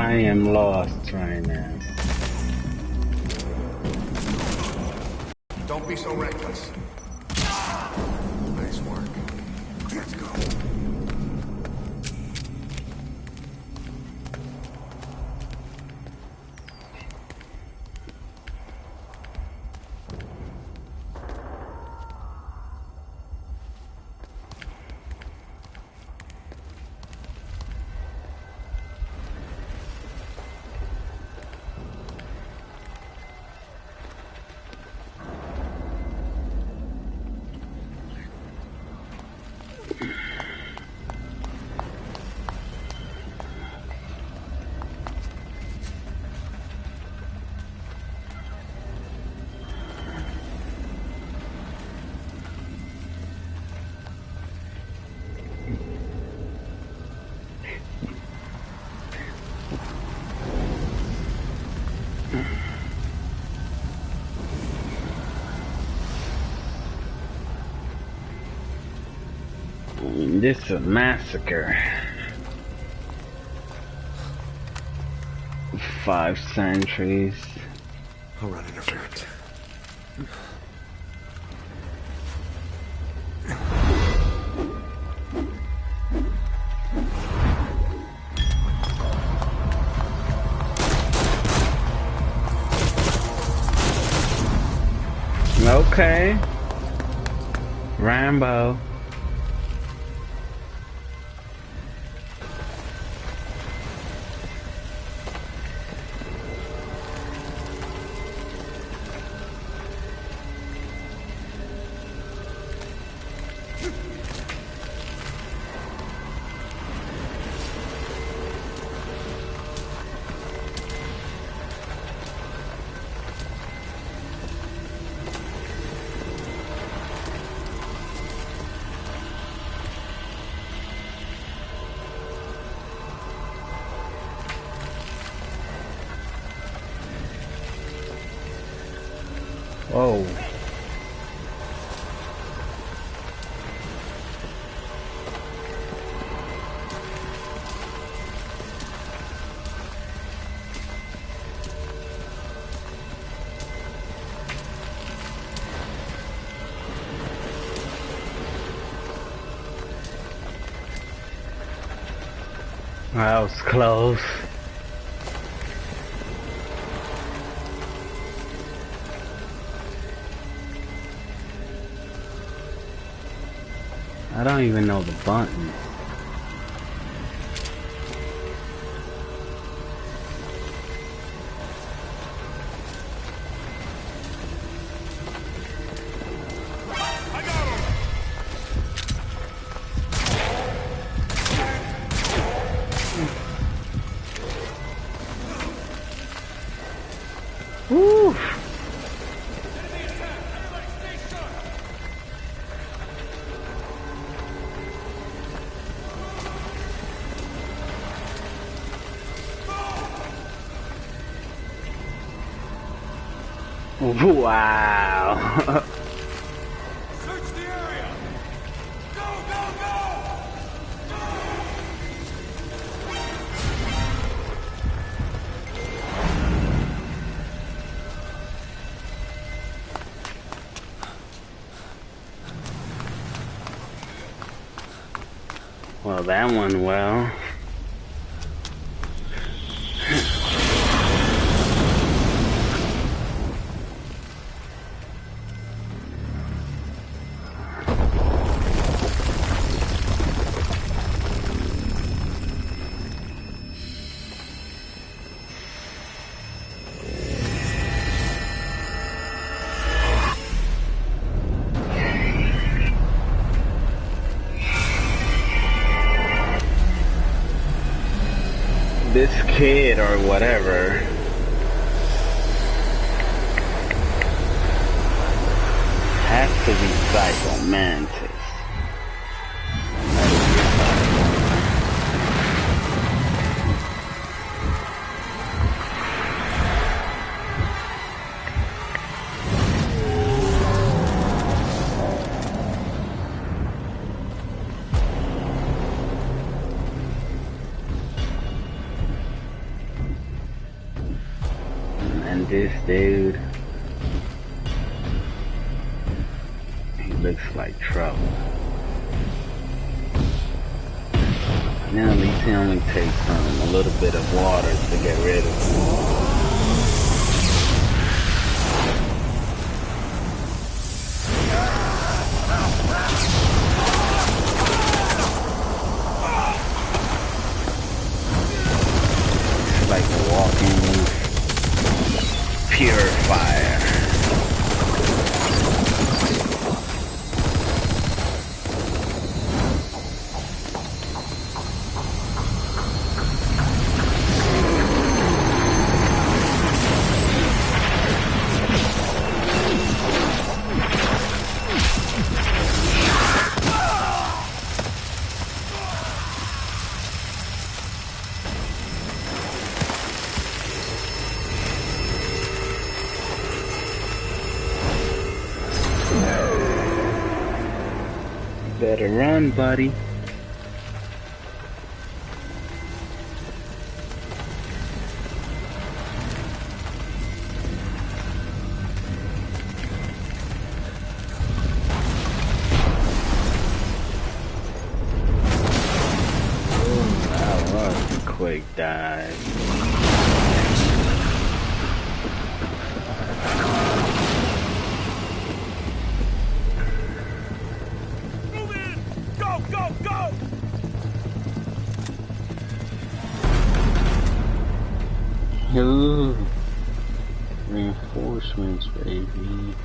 I am lost right now. Don't be so reckless. Nice work. Let's go. This is a massacre. 5 centuries. I'll run interference. Okay. Rambo. Oh. That was close. I don't even know the button. I got him! Woo! Wow. Search the area! Go, go, go! Well, that went well. This kid or whatever has to be Psycho Mantis. man, this dude, he looks like trouble. Now at least he only takes a little bit of water to get rid of him. Like a walking purifier. Better run, buddy. That was a quick dive. Ooh, reinforcements, baby.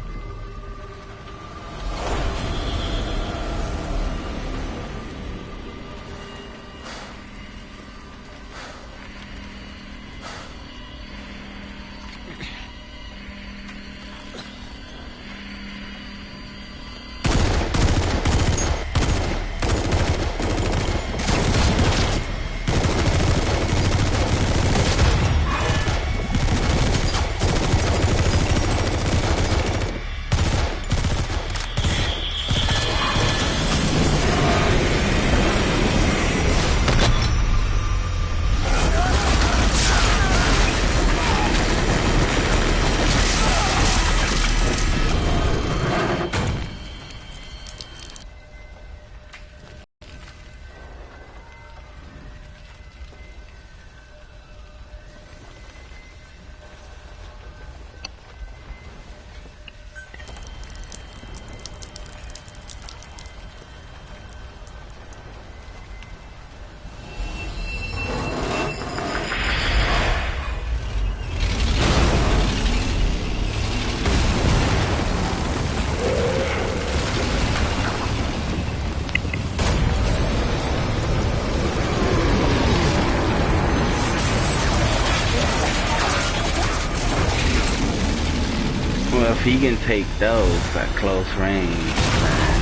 Well, if he can take those at close range, man,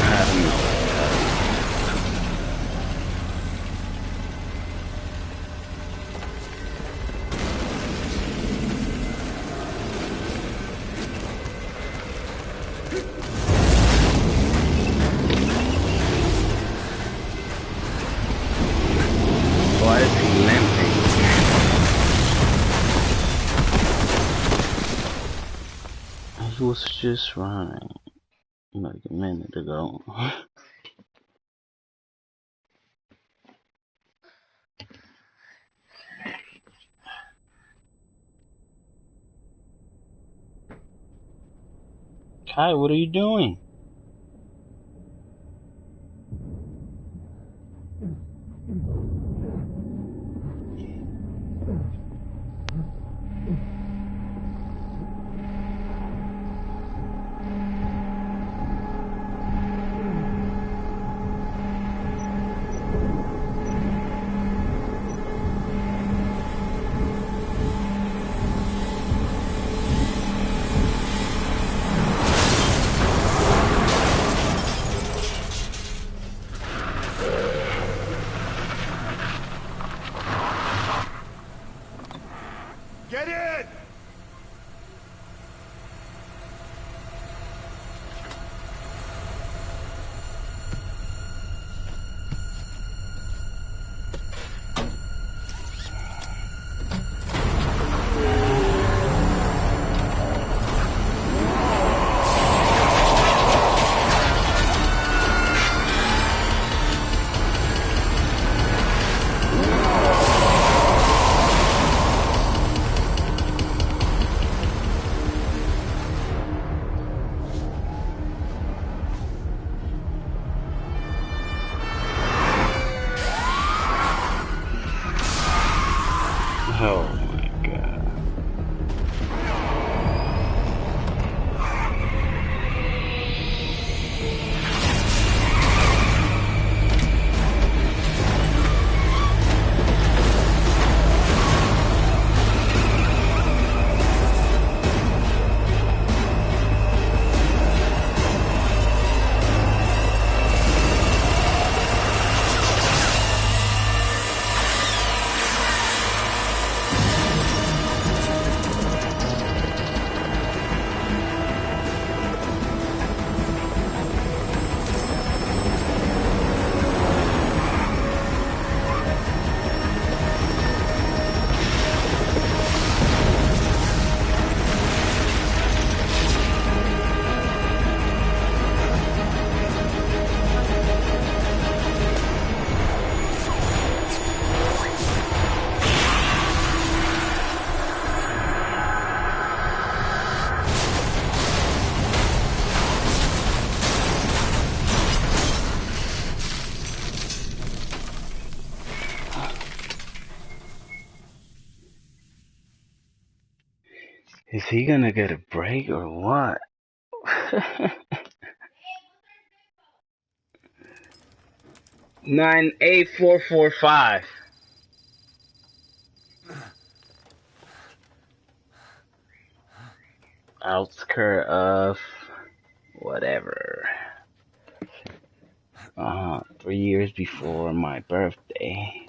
I don't know what to tell you. Why is he limping? He was just running like a minute ago. Kai, what are you doing? Oh my god. Is he gonna get a break or what? 98445. Outskirt of whatever. 3 years before my birthday.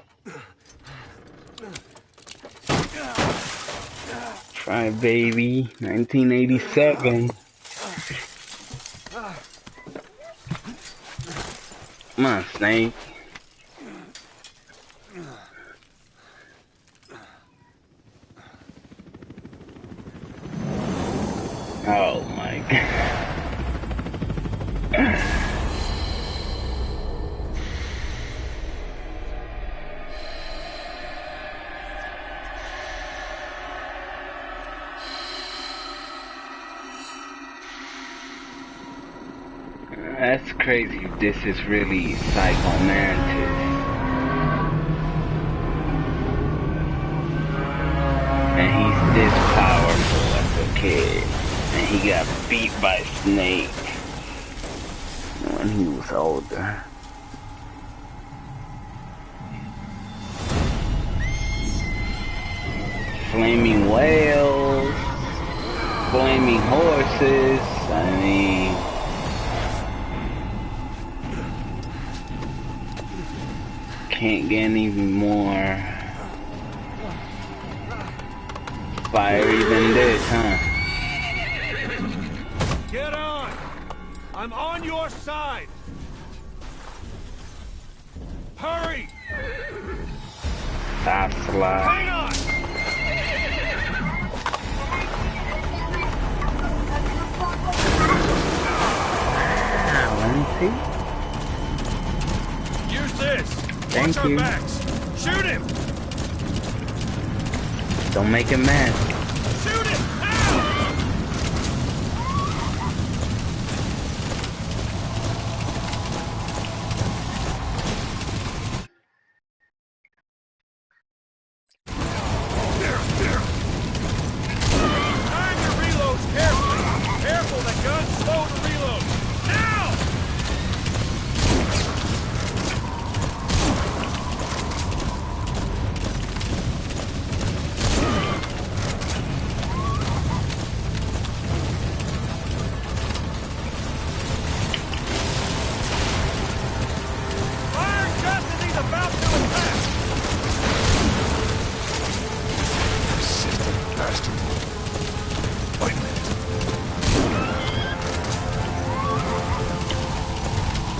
Try baby, 1987. Come on, Snake. Oh my god. That's crazy. This is really psychomantis. And he's this powerful as a kid. And he got beat by Snake when he was older. Flaming whales, flaming horses, I mean... Can't get any more fiery than this, huh? Get on! I'm on your side! Hurry! Stop slide. Hang on! Let me see. Use this! Thank Watch you. our backs! Shoot him! Don't make him mad. Shoot him! Now! Time your reloads carefully! Careful, the gun's slow to reload! Now! Fire just as he's about to attack! Persistent bastard. Wait a minute.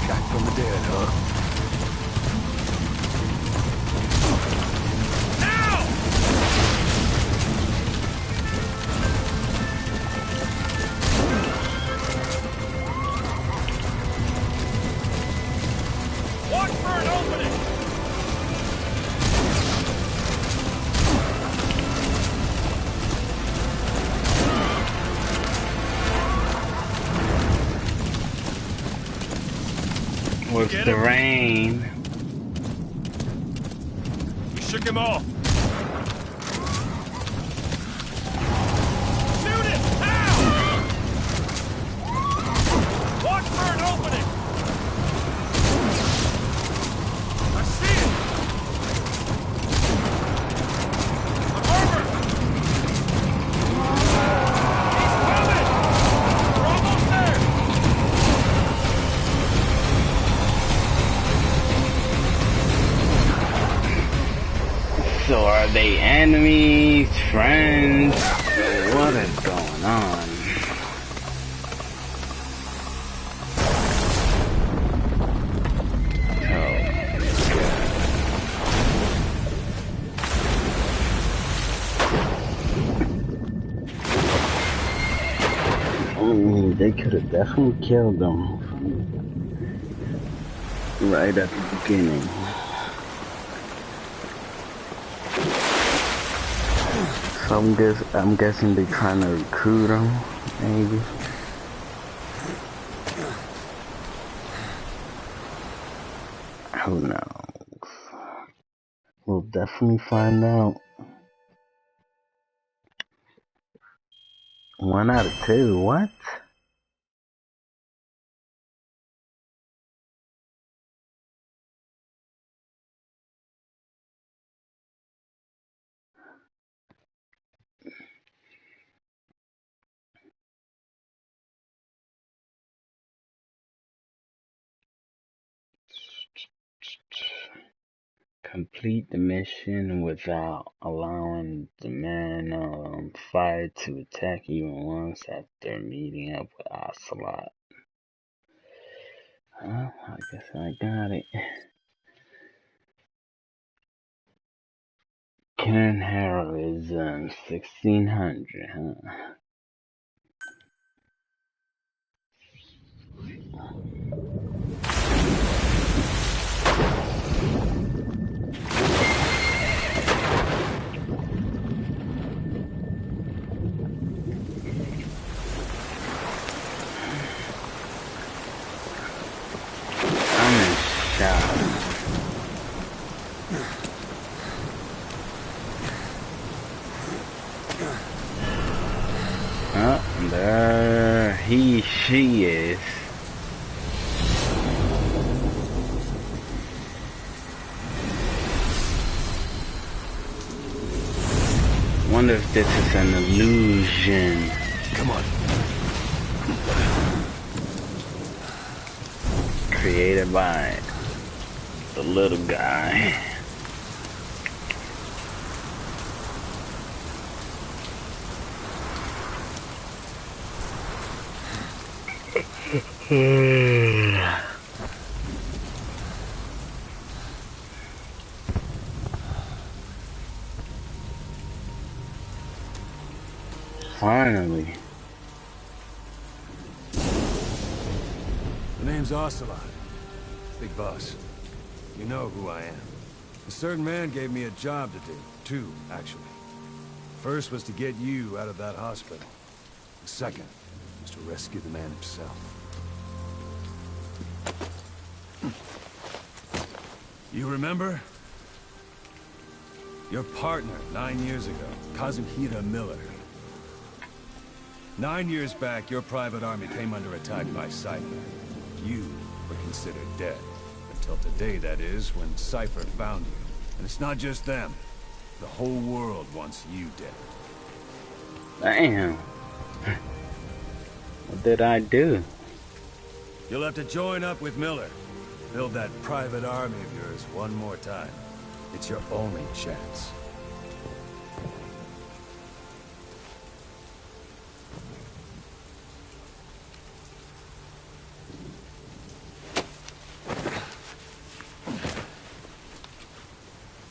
Back from the dead, huh? Now! Watch for an opening! What's Get the him. rain? We shook him off. So are they enemies, friends? What is going on? They could have definitely killed them right at the beginning. So I'm guessing they're trying to recruit them, maybe. Who knows? We'll definitely find out. 1 out of 2, what? Complete the mission without allowing the man on fire to attack even once after meeting up with Ocelot. Well, I guess I got it. Karen Harrow is 1600, huh? I'm in shock. Oh, there she is. Wonder if this is an illusion. Come on. Created by the little guy. Finally. The name's Ocelot. Big boss. You know who I am. A certain man gave me a job to do. 2, actually. First was to get you out of that hospital. The second was to rescue the man himself. You remember? Your partner 9 years ago, Kazuhira Miller. 9 years back, your private army came under attack by Cypher. You were considered dead. Until today, that is, when Cypher found you. And it's not just them. The whole world wants you dead. Damn. What did I do? You'll have to join up with Miller. Build that private army of yours one more time. It's your only chance.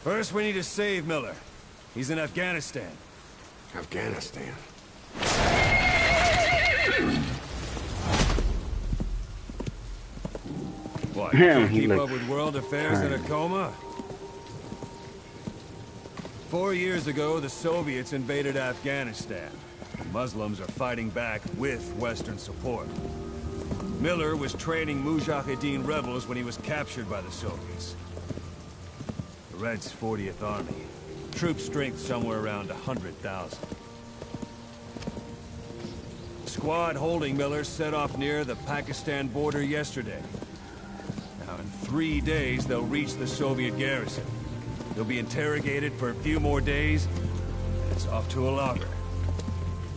First, we need to save Miller. He's in Afghanistan. Afghanistan? What, Damn, can't he keep up looks with world affairs in a tired. coma? 4 years ago, the Soviets invaded Afghanistan. The Muslims are fighting back with Western support. Miller was training Mujahideen rebels when he was captured by the Soviets. The Reds' 40th Army. Troop strength somewhere around 100,000. Squad holding Miller set off near the Pakistan border yesterday. Now, in 3 days, they'll reach the Soviet garrison. They'll be interrogated for a few more days, and it's off to a lager.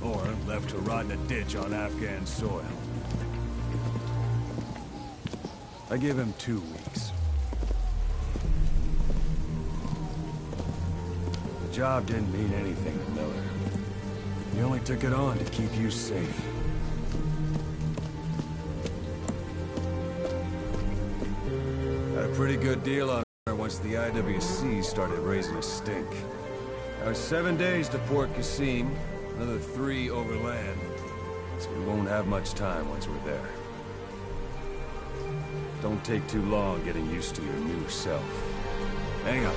Or left to rot in a ditch on Afghan soil. I give him 2 weeks. job didn't mean anything to Miller. He only took it on to keep you safe. Had a pretty good deal on her once the IWC started raising a stink. Now it's 7 days to Port Qasim, another 3 overland, so we won't have much time once we're there. Don't take too long getting used to your new self. Hang on.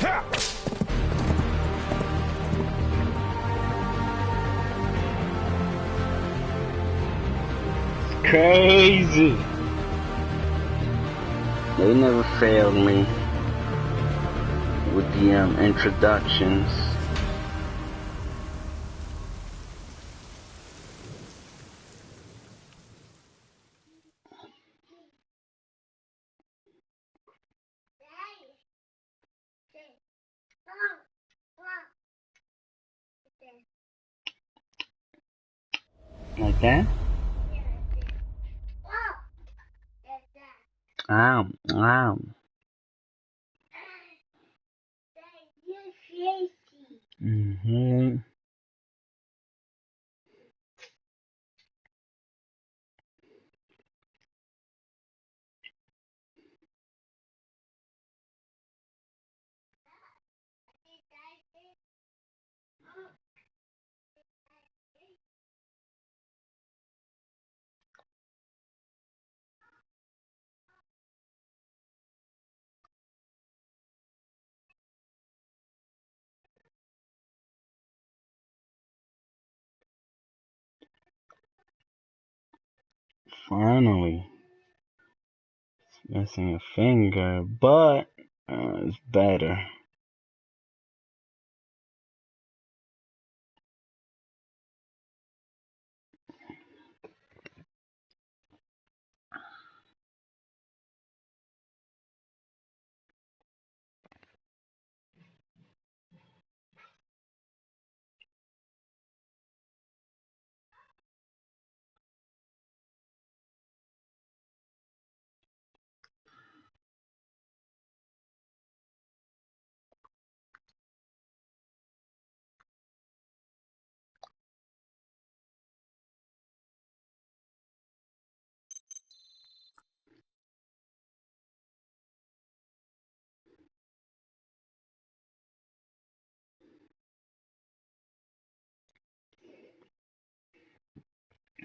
Ha! Crazy. They never failed me with the introductions. Like that? Wow. Mm-hmm. Finally. Missing a finger, but it's better.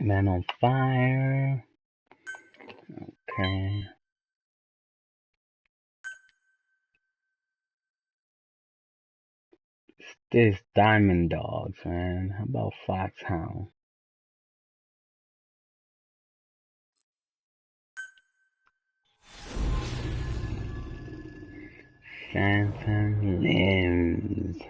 Man on fire. Okay. This Diamond Dogs, man. How about Foxhound? Phantom Limbs.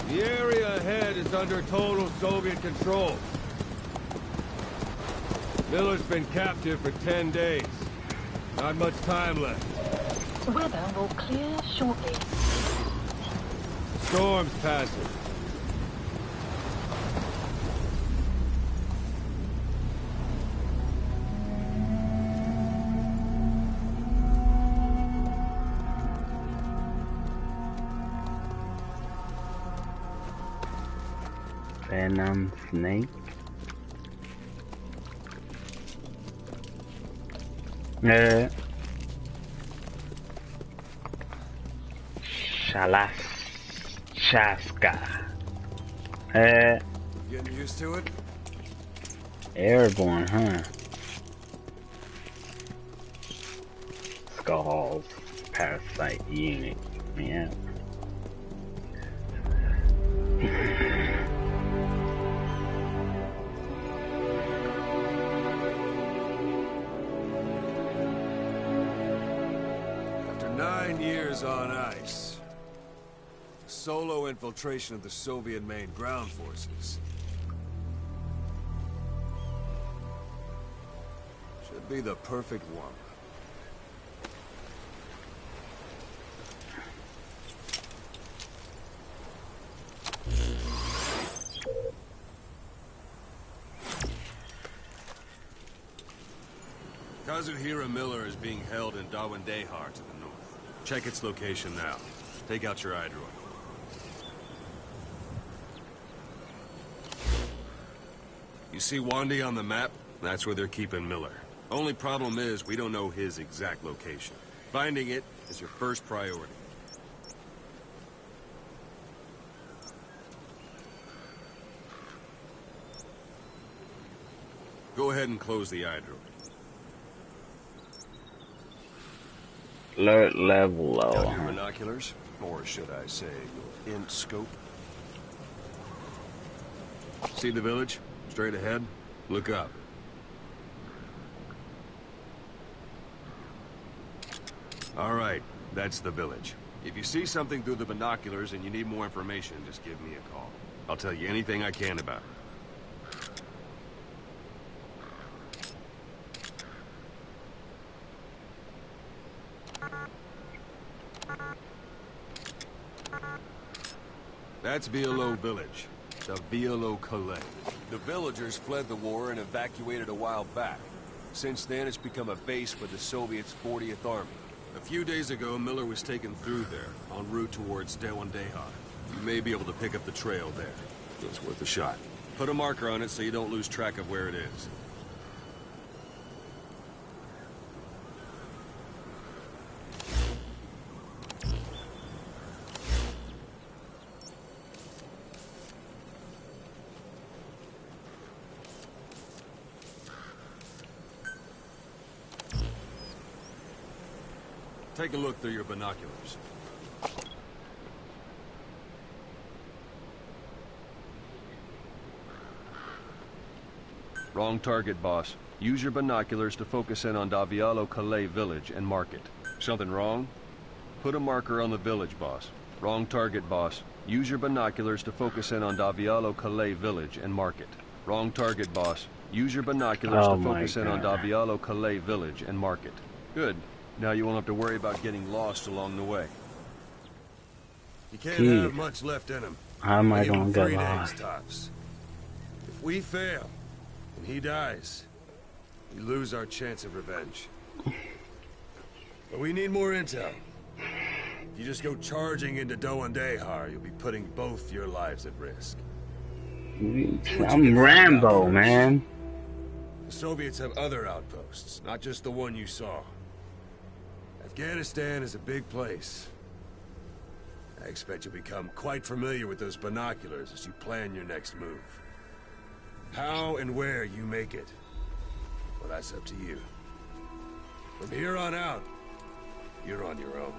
The area ahead is under total Soviet control. Miller's been captive for 10 days. Not much time left. Weather will clear shortly. Storm's passing. Venom Snake. Shaska. Getting used to it? Airborne, huh? Skulls. Parasite unit. Yeah. After 9 years on ice, the solo infiltration of the Soviet main ground forces. Should be the perfect one. Kazuhira Miller is being held in Dawandehar to the north. Check its location now. Take out your eye droid. You see Wandi on the map? That's where they're keeping Miller. Only problem is, we don't know his exact location. Finding it is your first priority. Go ahead and close the eye droid. Alert level low. Got your binoculars? Or should I say, your int scope? See the village? Straight ahead? Look up. All right, that's the village. If you see something through the binoculars and you need more information, just give me a call. I'll tell you anything I can about it. That's Violo Village, the Violo Calais. The villagers fled the war and evacuated a while back. Since then, it's become a base for the Soviets' 40th Army. A few days ago, Miller was taken through there, en route towards Dawandehar. You may be able to pick up the trail there. It's worth a shot. Put a marker on it so you don't lose track of where it is. Take a look through your binoculars. Wrong target, boss. Use your binoculars to focus in on Davialo Calais village and mark it. Something wrong? Put a marker on the village, boss. Wrong target, boss. Use your binoculars to focus in on Davialo Calais village and mark it. Wrong target, boss. Use your binoculars to focus in on Davialo Calais village and mark it. Good. Now you won't have to worry about getting lost along the way. You can't have much left in him. How am I gonna get 3 lost? days tops. If we fail, and he dies, we lose our chance of revenge. But we need more intel. If you just go charging into Dawandehar, you'll be putting both your lives at risk. I'm Rambo, man. The Soviets have other outposts, not just the one you saw. Afghanistan is a big place. I expect you'll become quite familiar with those binoculars as you plan your next move. How and where you make it, well, that's up to you. From here on out, you're on your own.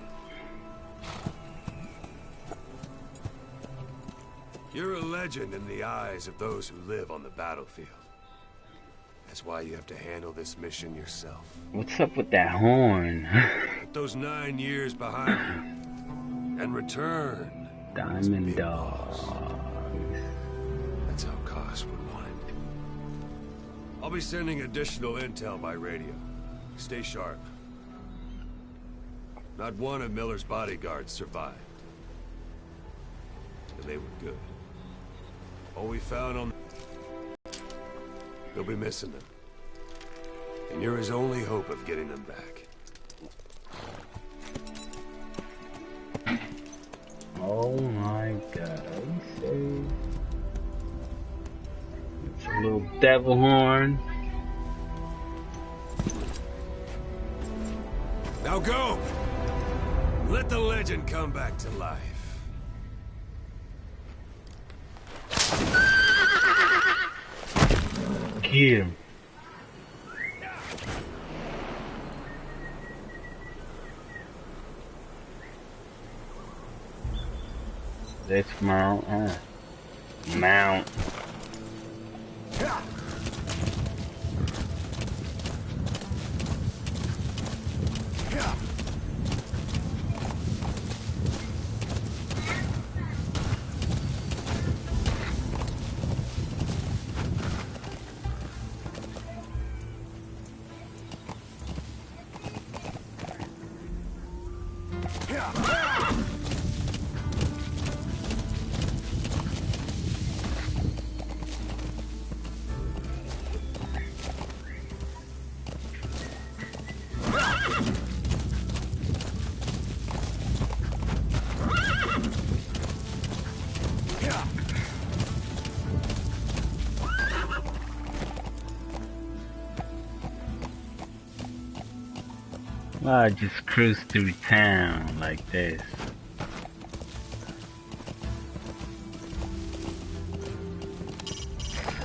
You're a legend in the eyes of those who live on the battlefield. That's why you have to handle this mission yourself. What's up with that horn? Put those 9 years behind you and return. Diamond Dogs. That's how Koss would want it. I'll be sending additional intel by radio. Stay sharp. Not one of Miller's bodyguards survived. And they were good. All we found on... They'll be missing them. And you're his only hope of getting them back. Oh my god. It's a little devil horn. Now go! Let the legend come back to life. Get him. Let's mount. Mount. I just cruise through town like this.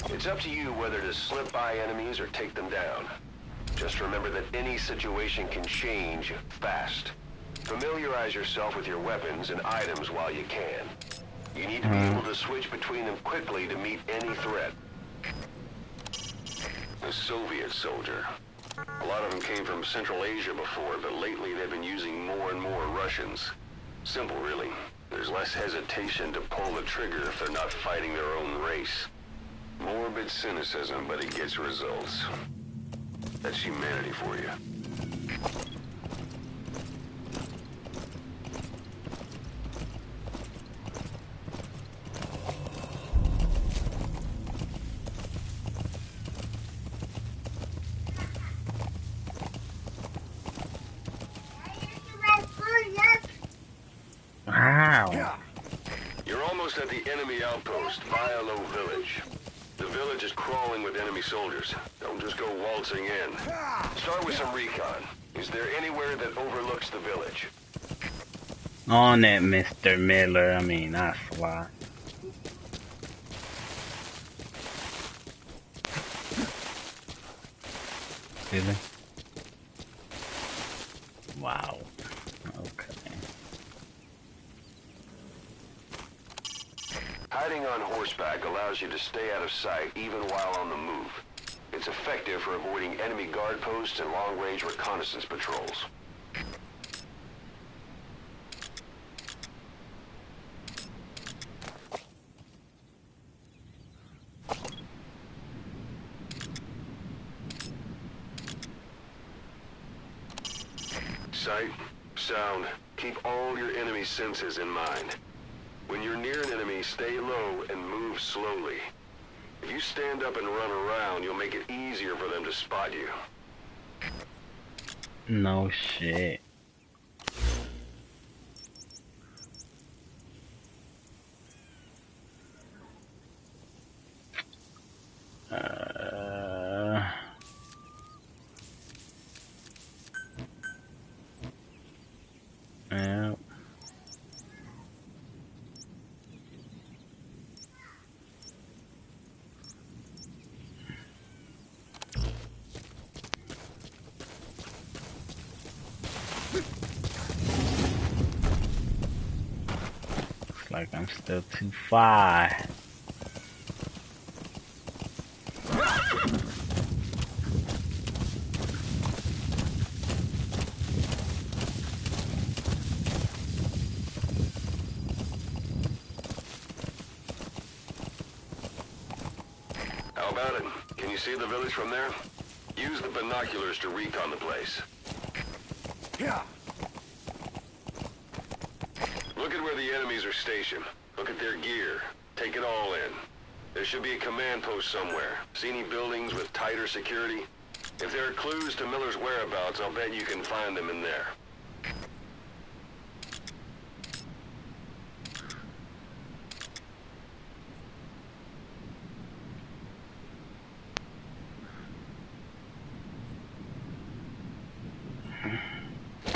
It's up to you whether to slip by enemies or take them down. Just remember that any situation can change fast. Familiarize yourself with your weapons and items while you can. You need to be able to switch between them quickly to meet any threat. A Soviet soldier. A lot of them came from Central Asia before, but lately they've been using more and more Russians. Simple, really. There's less hesitation to pull the trigger if they're not fighting their own race. Morbid cynicism, but it gets results. That's humanity for you. Wow. You're almost at the enemy outpost, Vialo Village. The village is crawling with enemy soldiers. Don't just go waltzing in. Start with some recon. Is there anywhere that overlooks the village? On it, Mr. Miller. I mean, that's why. Really? Wow. Okay. Hiding on horseback allows you to stay out of sight even while on the move. It's effective for avoiding enemy guard posts and long-range reconnaissance patrols. Sight, sound, keep all your enemy senses in mind. When you're near an enemy, stay low and move slowly. If you stand up and run around, you'll make it easier for them to spot you. No shit. Yeah. Looks like I'm still too far. How about it? Can you see the village from there? Use the binoculars to recon the place. Yeah. Look at where the enemies are stationed. Look at their gear. Take it all in. There should be a command post somewhere. See any buildings with tighter security? If there are clues to Miller's whereabouts, I'll bet you can find them in there.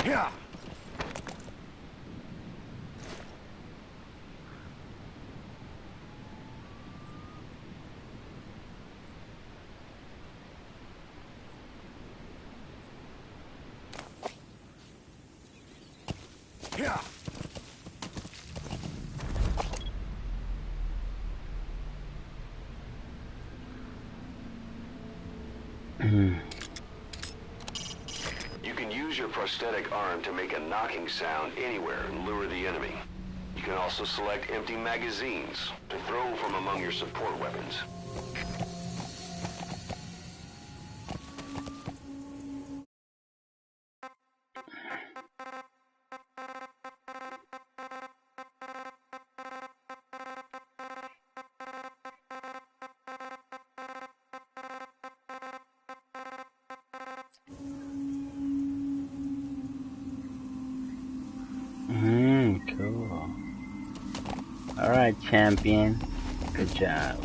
Yeah. Yeah. You can use your prosthetic arm to make a knocking sound anywhere and lure the enemy. You can also select empty magazines to throw from among your support weapons. Cool. Alright, champion. Good job.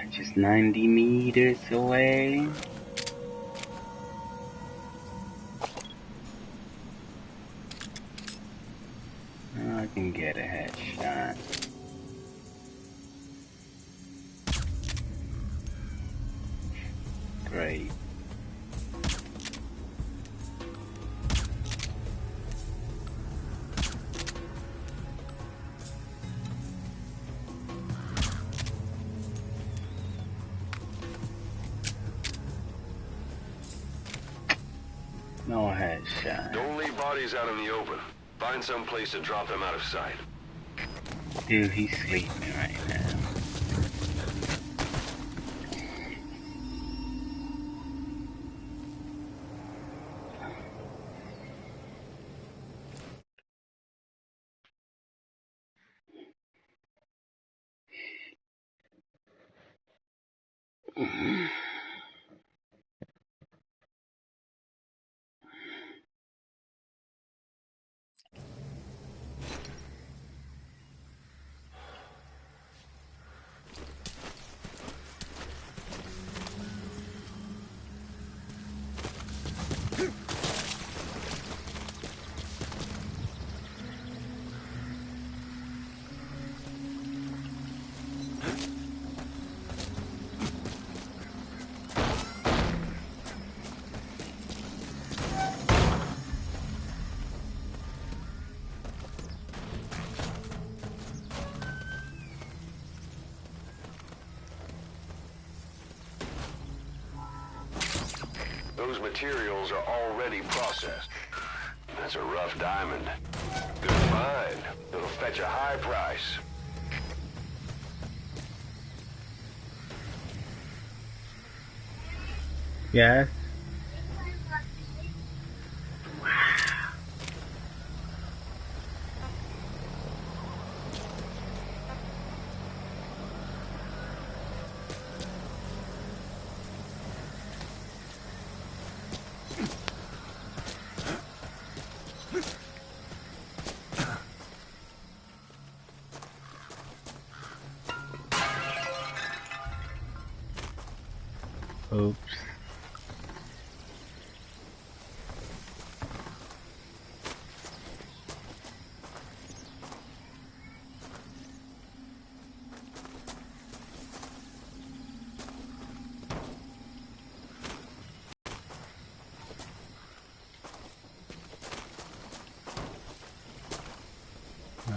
Just 90 meters away. I can get a headshot. Great. No headshot. Don't leave bodies out in the open. Find some place to drop them out of sight. Dude, he's sleeping right now. Those materials are already processed. That's a rough diamond. Good find. It'll fetch a high price. Yes. Oops. No.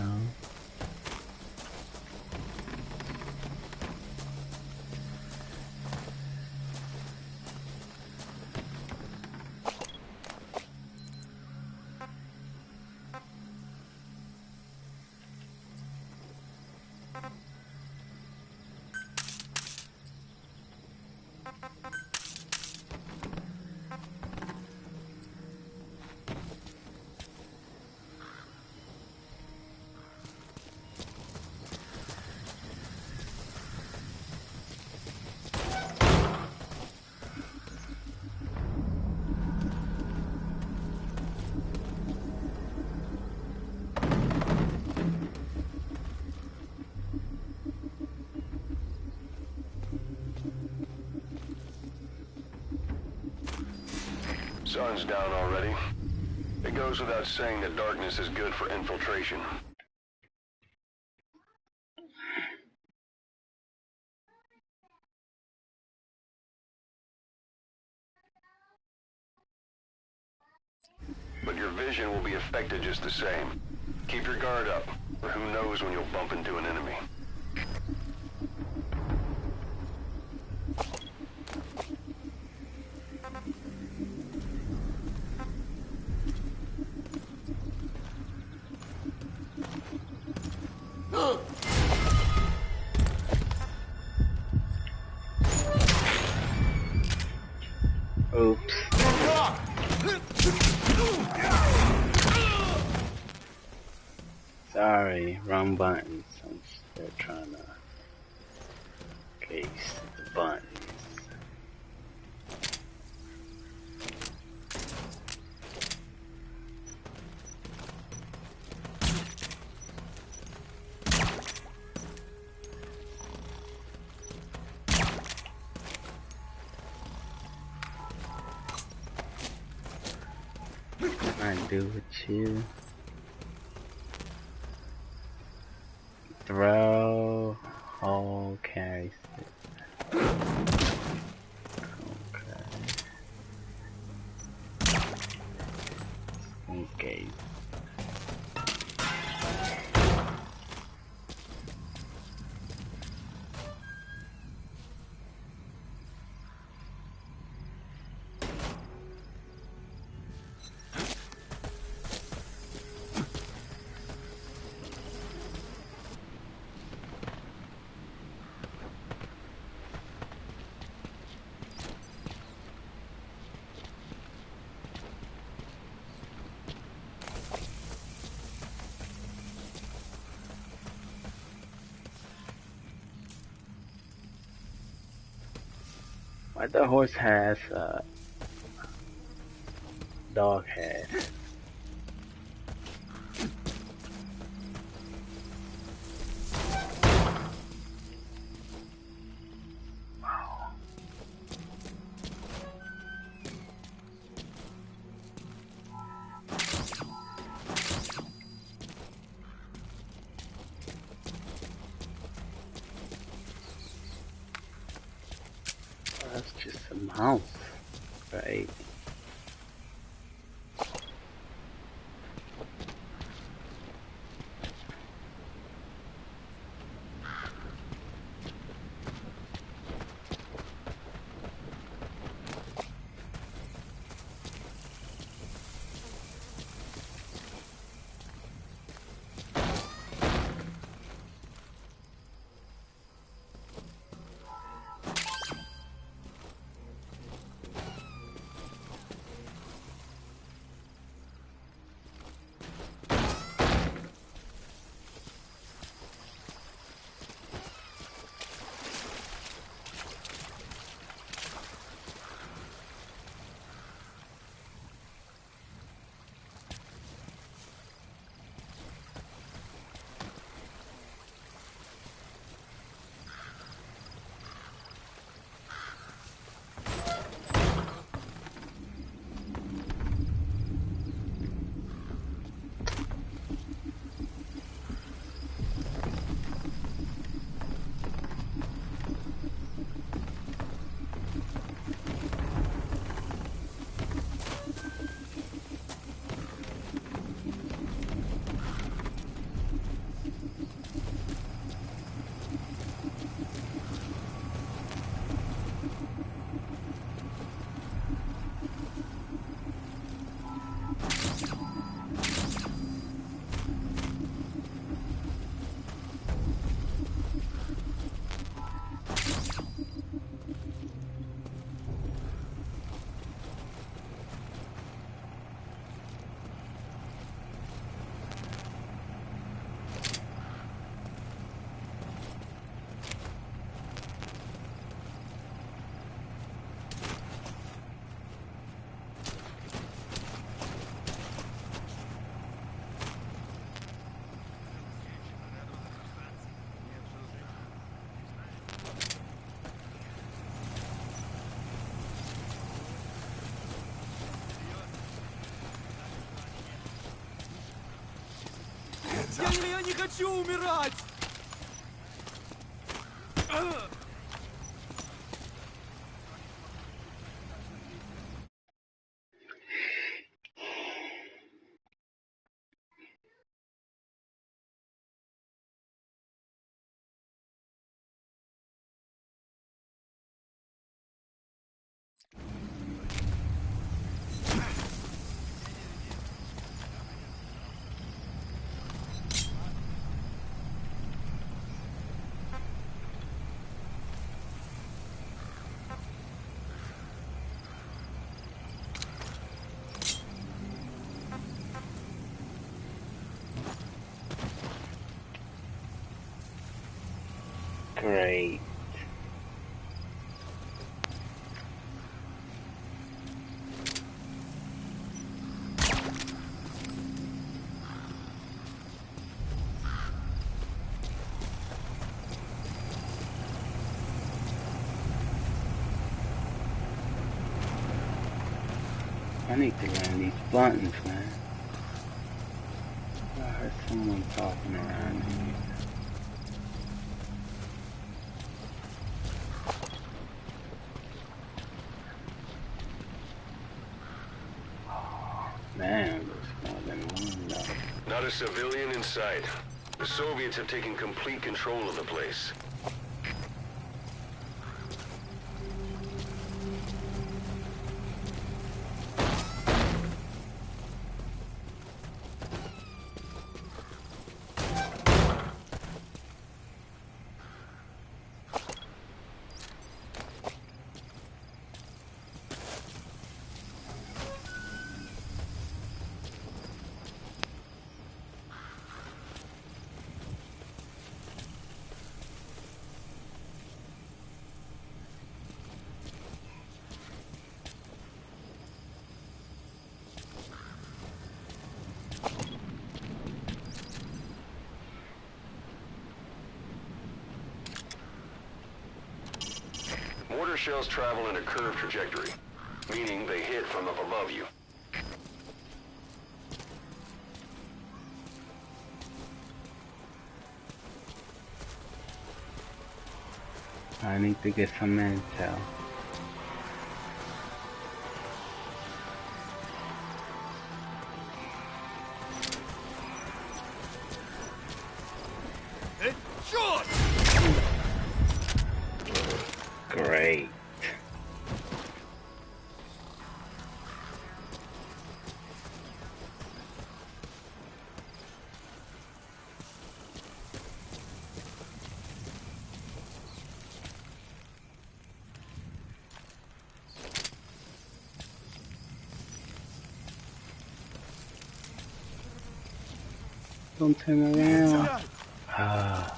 Sun's down already. It goes without saying that darkness is good for infiltration. But your vision will be affected just the same. Keep your guard up, or who knows when you'll bump into an enemy. Oops. Sorry, wrong buttons. I'm still trying to case the buttons. do with you. Throw all carries it. Okay. Why the horse has a dog head? Wow. That's just a mouse, right? Я не хочу умирать! Great. I need to learn these buttons, man. There's someone talking around here. Oh, man, there's more than one though. Not a civilian in sight. The Soviets have taken complete control of the place. Mortar shells travel in a curved trajectory, meaning they hit from up above you. I need to get some intel. Great. Don't turn around. Ah.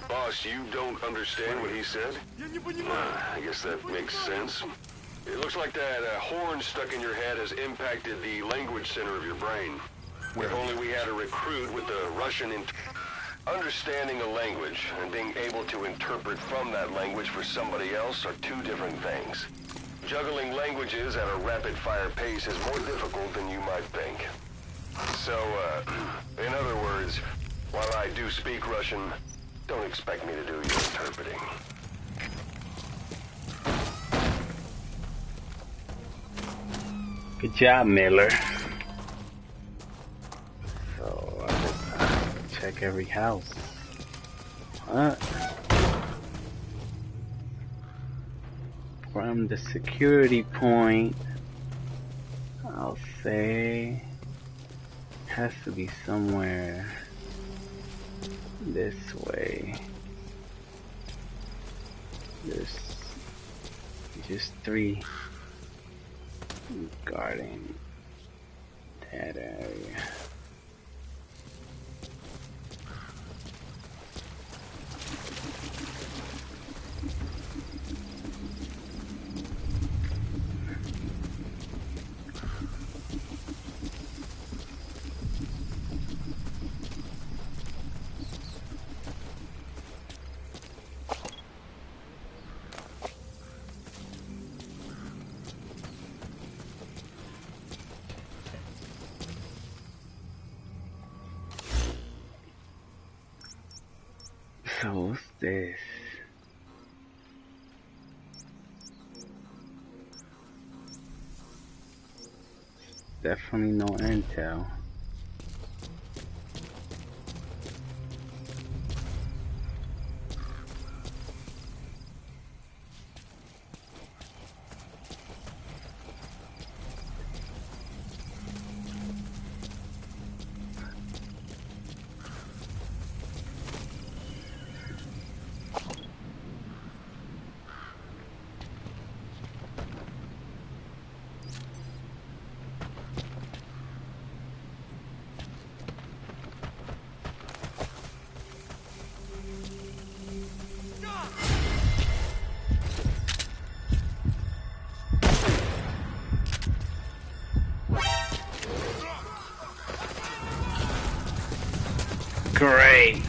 Boss, you don't understand what he said? I guess that makes sense. It looks like that horn stuck in your head has impacted the language center of your brain. If only we had a recruit with the Russian understanding a language and being able to interpret from that language for somebody else are two different things. Juggling languages at a rapid-fire pace is more difficult than you might think. So, in other words, while I do speak Russian, don't expect me to do your interpreting. Good job, Miller. So, I just check every house. What? From the security point, I'll say has to be somewhere this way. There's just 3 guarding that area. So what's this? Definitely no intel. Great.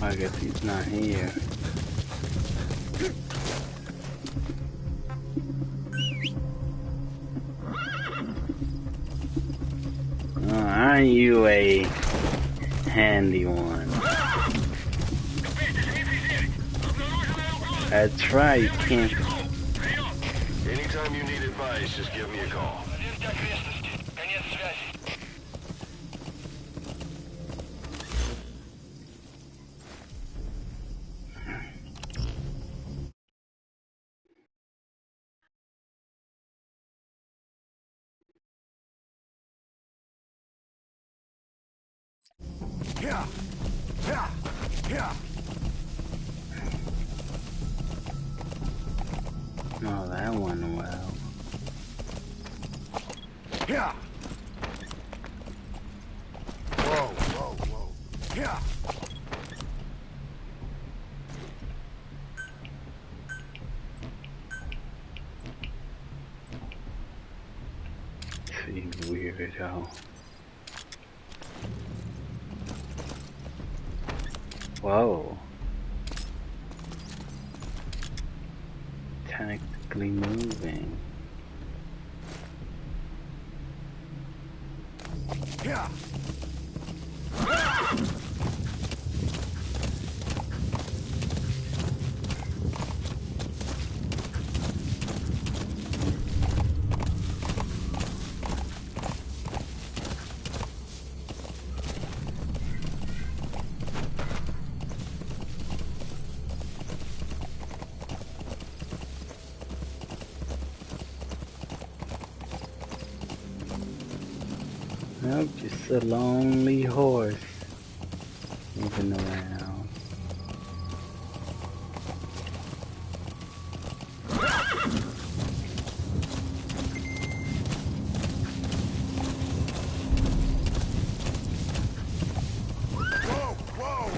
I guess he's not here. Aren't you a handy one? That's right, you can't. Anytime you need advice, just give me a call. Yeah. Yeah. Yeah. Oh, that went well. Yeah. Whoa, whoa, whoa. Yeah. See, weirdo. Whoa. Technically moving. Yeah. Nope, just a lonely horse moving around. Whoa, whoa.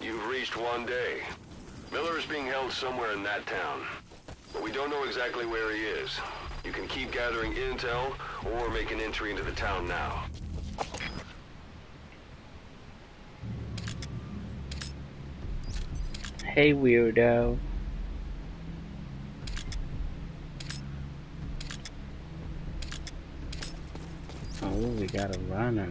You've reached one day. Miller is being held somewhere in that town, but we don't know exactly where he is. You can keep gathering intel or make an entry into the town now. Hey, weirdo. Oh, we got a runner.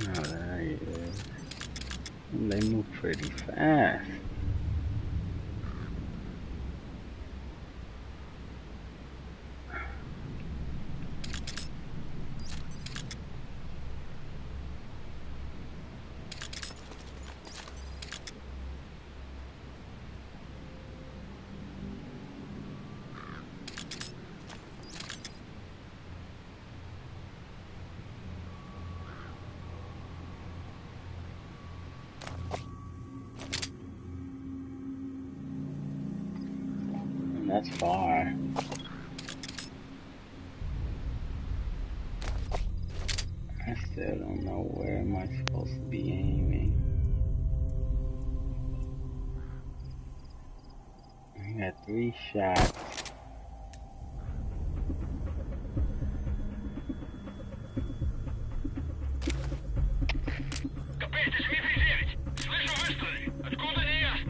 Oh, there he is. They move pretty fast. That's far. I still don't know where am I supposed to be aiming. I got 3 shots. Капец, 9. Слышу выстрелы. Откуда они?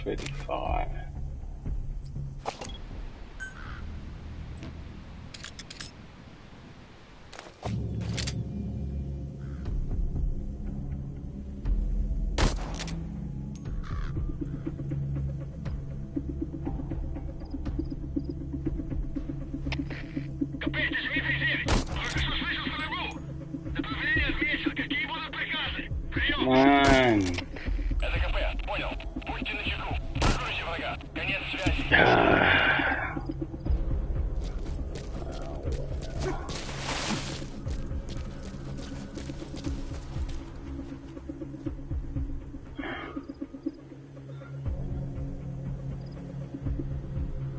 pretty far. Come on. Это КП, понял. Будьте начеку. Прикройте врага. Конец связи.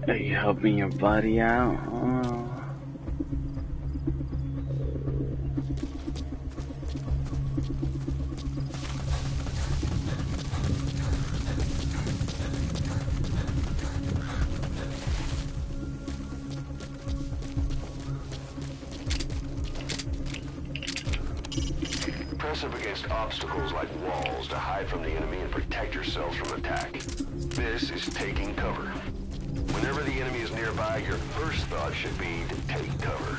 Are you helping your buddy out? Oh. Press up against obstacles like walls to hide from the enemy and protect yourselves from attack. This is taking cover. Whenever the enemy is nearby, your first thought should be to take cover.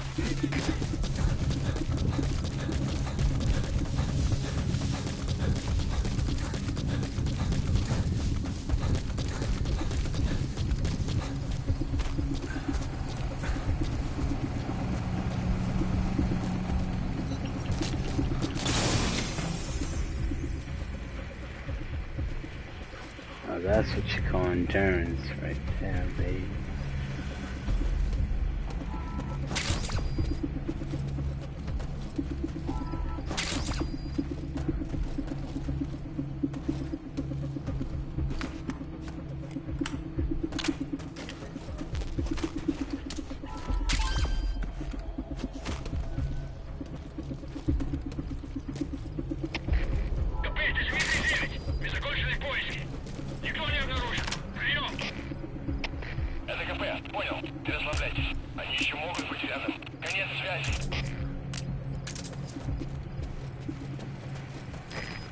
Oh, that's what you call endurance right there, baby.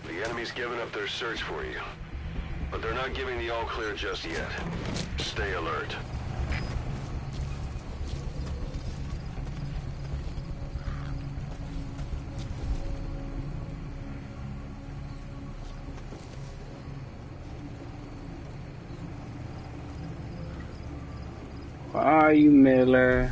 The enemy's given up their search for you, but they're not giving the all clear just yet. Stay alert. Where are you, Miller?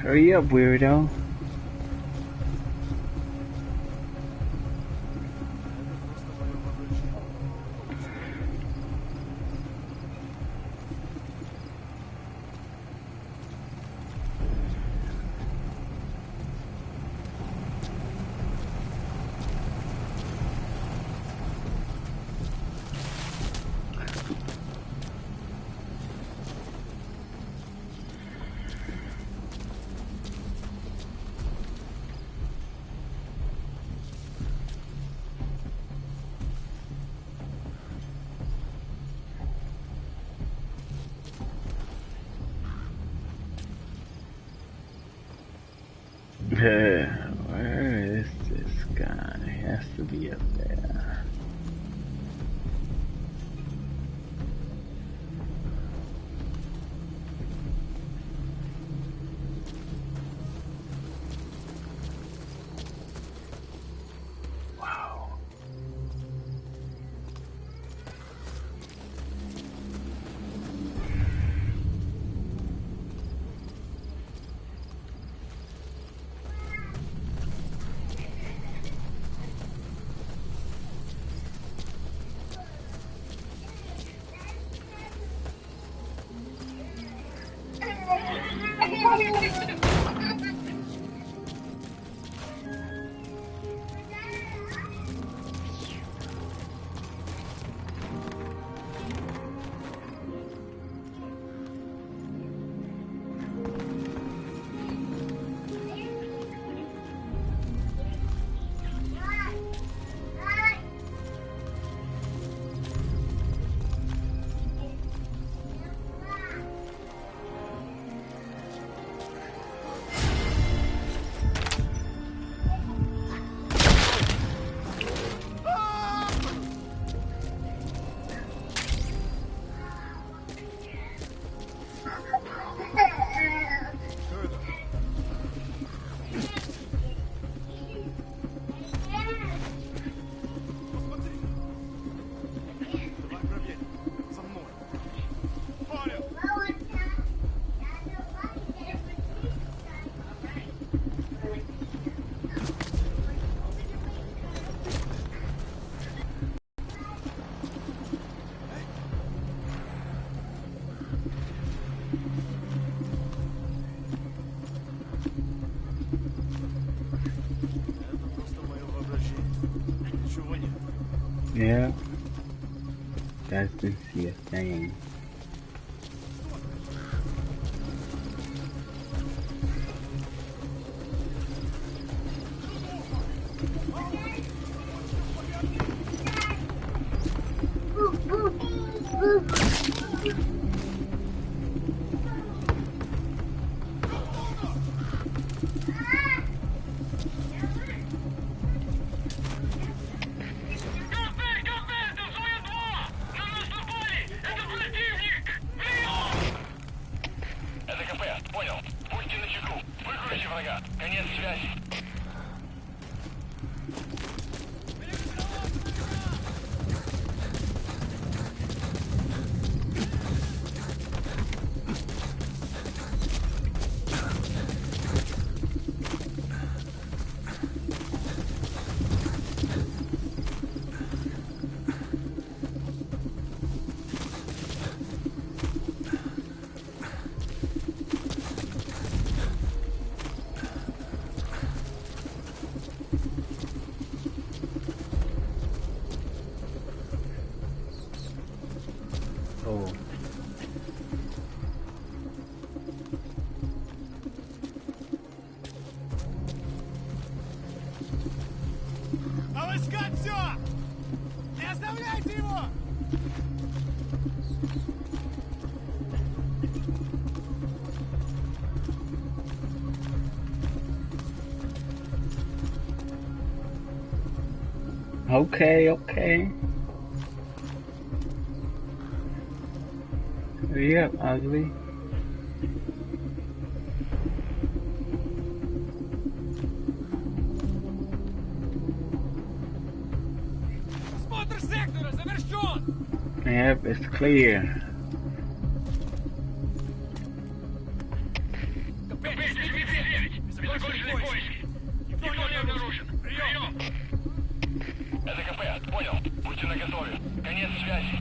Hurry up, weirdo. Where is this guy? He has to be up there. Wow. Yeah, doesn't see a thing. Oh. Обыскать все! Не оставляйте его! Okay, okay. Hurry up, ugly. Осмотр сектора завершен! Yep, it's clear. Закончили поиски. Никто не обнаружен. Прием! Это КП, понял. Будьте наготове. Конец связи.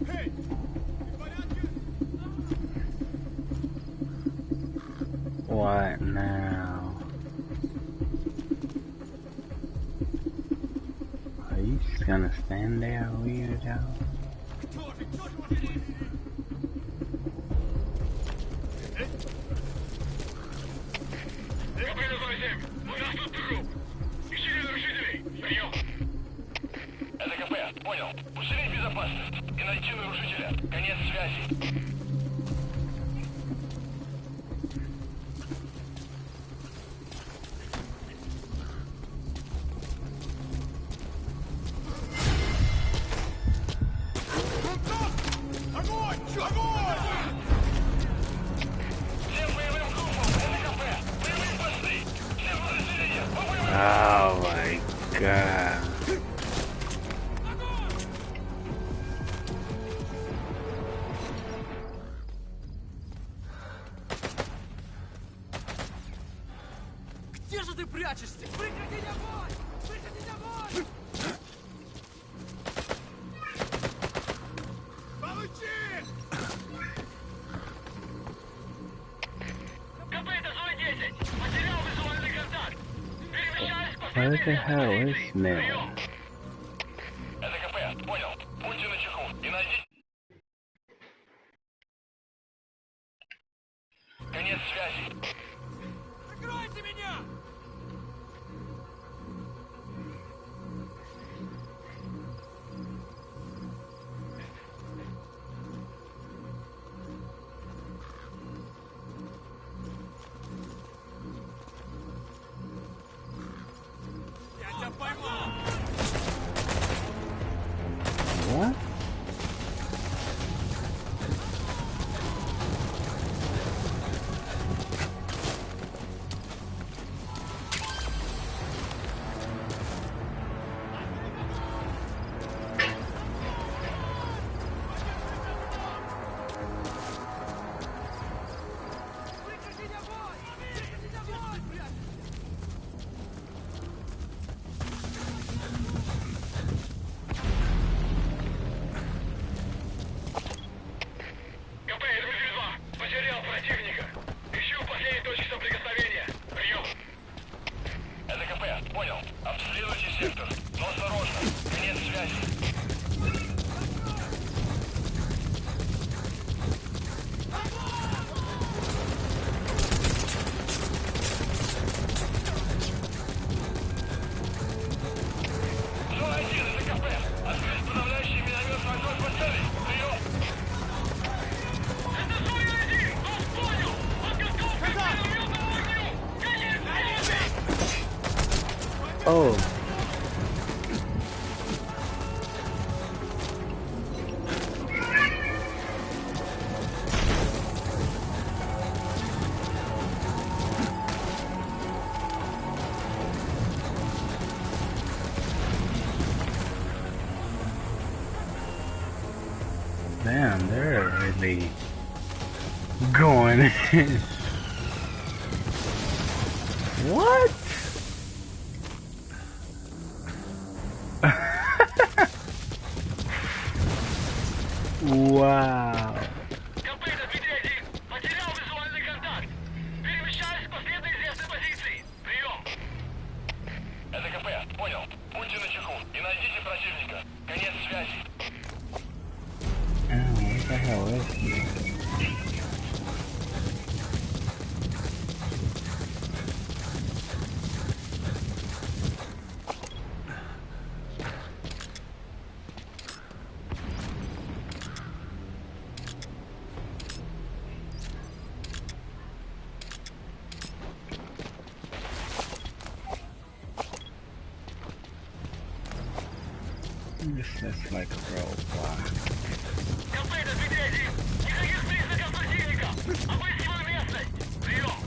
Эй! Ты в порядке? What now? Are you just gonna stand there, weirdo? Кто же? Oh my god. Где же ты прячешься? Прекратить огонь! Прекратить огонь! Получи! КП, это зона 10. Потерял визуальный контакт. Перемещаюсь по What the hell is Miller? Это КП, понял. Будьте начеку и найдите... Конец связи. Прикройте меня! Я тебя поймал! What? Прекратить огонь! Прекратить огонь! КП, Дмитрий-2, потерял противника. Ищу последней точки соприкосновения. Прием. Это КП, понял. Обследуйте сектор. Но осторожно. Конец связи. Зона 1, это КП. Открыть подавляющий минометный огонь по цели. Прием. Это зона 1! Вас понял! Подготовка к минометному огню! Конец связи! Oh. Damn, they're really going in. What? Wow. КП, это Дмитрий-1, потерял визуальный контакт. Перемещаюсь к последней известной позиции. Прием. Это КП, понял. Будьте начеку и найдите противника. Конец связи. Oh, what the hell is this? This looks like a roadblock. КП, это Дмитрий-1, никаких признаков противника. Обыскиваю местность. Прием.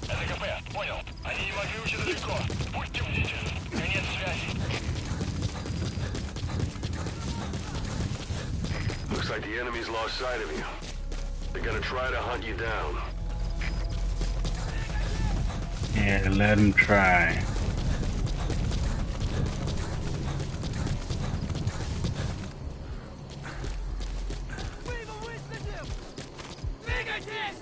Это КП, понял. Они не могли уйти далеко. Будьте бдительны. Конец связи. Looks like the enemy's lost sight of you. They're gonna try to hunt you down. Yeah, let them try. Мы его выследим! Двигайтесь!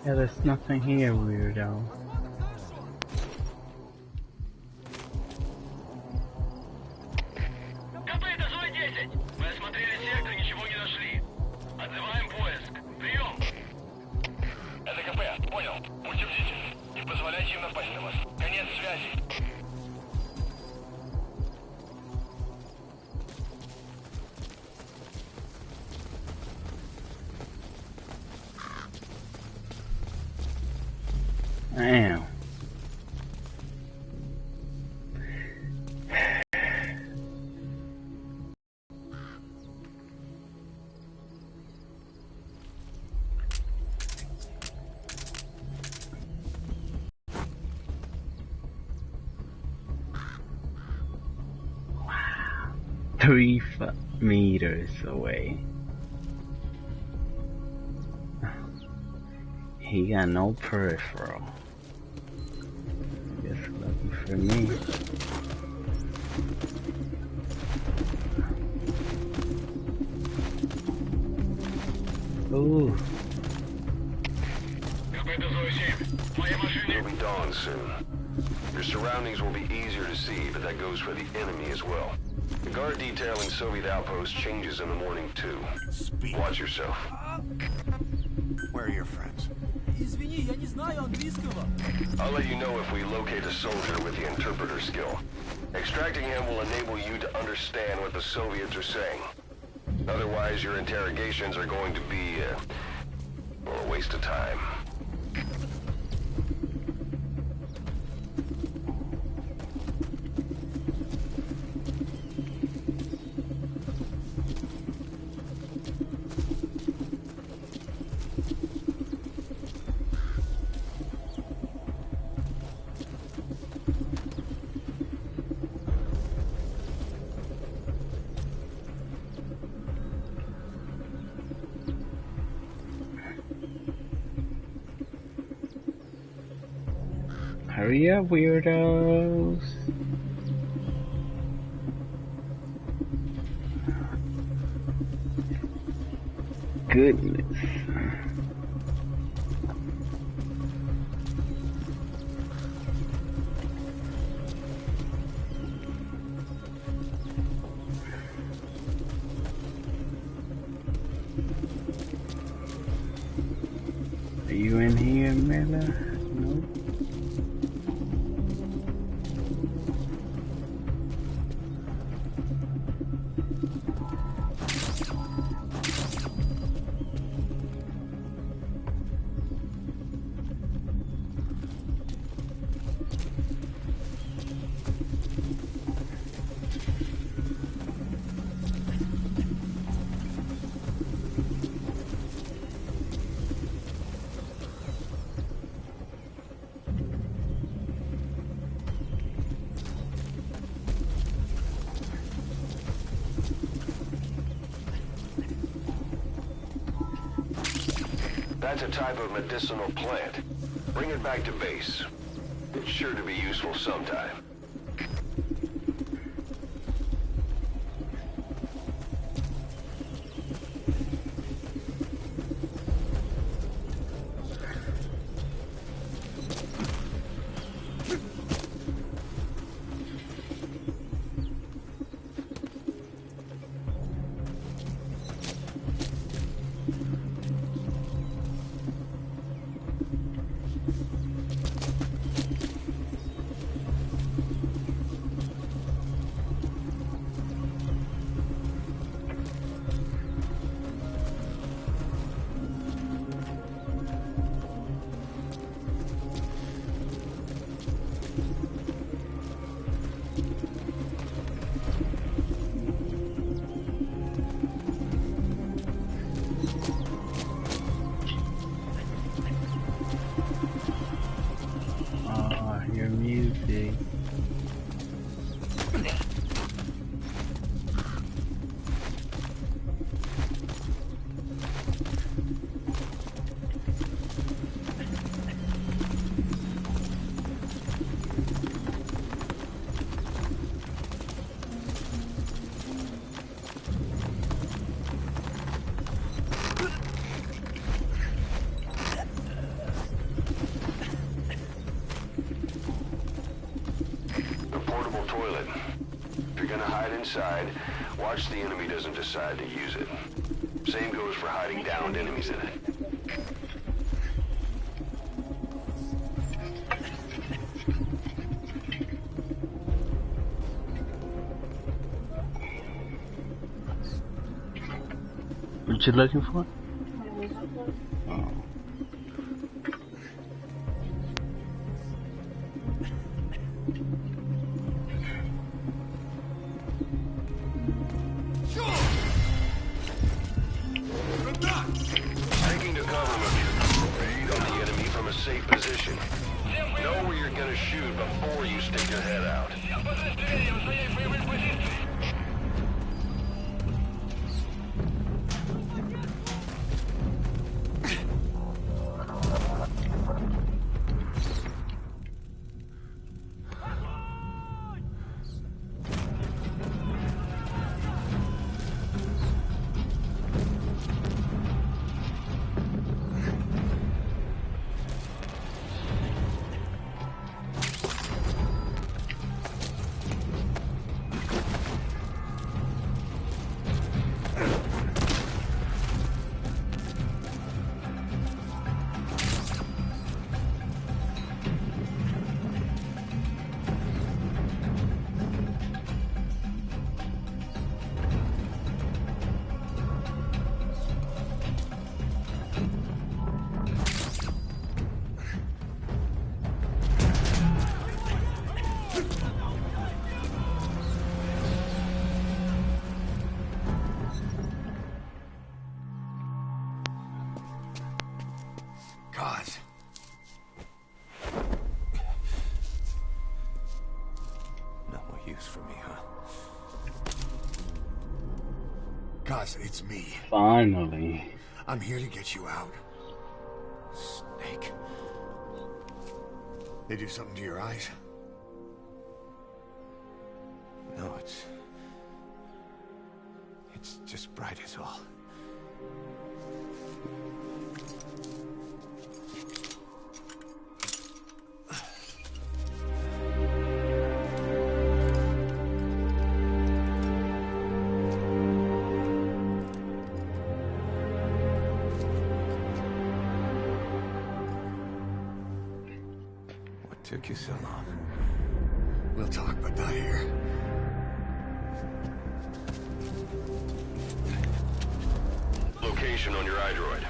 Yeah, there's nothing here, weirdo. КП, это зона 10. Мы осмотрели сектор, ничего не нашли. Отзываем поиск. Прием. Это КП, понял. Будьте бдительны. Не позволяйте им напасть на вас. Конец связи. Damn. Wow. 3 meters away. He got no peripheral. Just looking for me. Ooh. It'll be dawn soon. Your surroundings will be easier to see, but that goes for the enemy as well. The guard detailing Soviet outpost changes in the morning too. Watch yourself. Where are your friends? Извини, я не знаю английского. I'll let you know if we locate a soldier with the interpreter skill. Extracting him will enable you to understand what the Soviets are saying. Otherwise, your interrogations are going to be, well, a waste of time. Hurry up, weirdos. Goodness. Are you in here, Miller? Nope. That's a type of medicinal plant. Bring it back to base. It's sure to be useful sometime. inside, watch the enemy doesn't decide to use it. Same goes for hiding downed enemies in it. What you looking for? Oh. Taking the cover of your raid on the enemy from a safe position. Know where you're gonna shoot before you stick your head out. God. No more use for me, huh? Cause it's me. Finally. I'm here to get you out. Snake. They do something to your eyes? No, it's just bright as all. What took you so long? We'll talk, but not here. Location on your iDroid.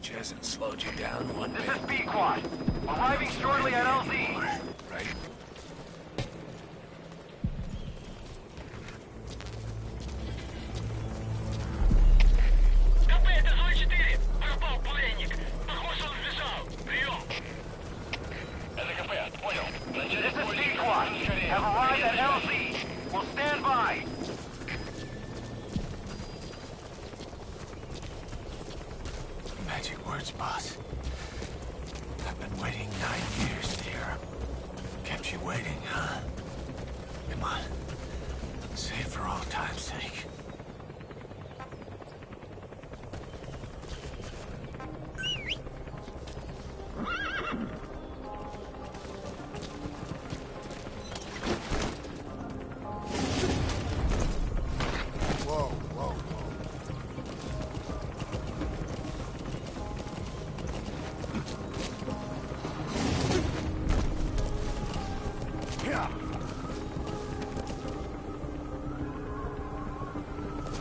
Hasn't slowed you down one bit. This is B-Quad. Arriving shortly at LZ. Right? КП, это зона 4. Пропал пленник. Похоже, он сбежал. Прием. Это КП, понял. This is B-Quad. Have arrived at LZ. We'll stand by. Magic words, boss. I've been waiting 9 years here. Kept you waiting, huh? Come on. Say it for all time's sake.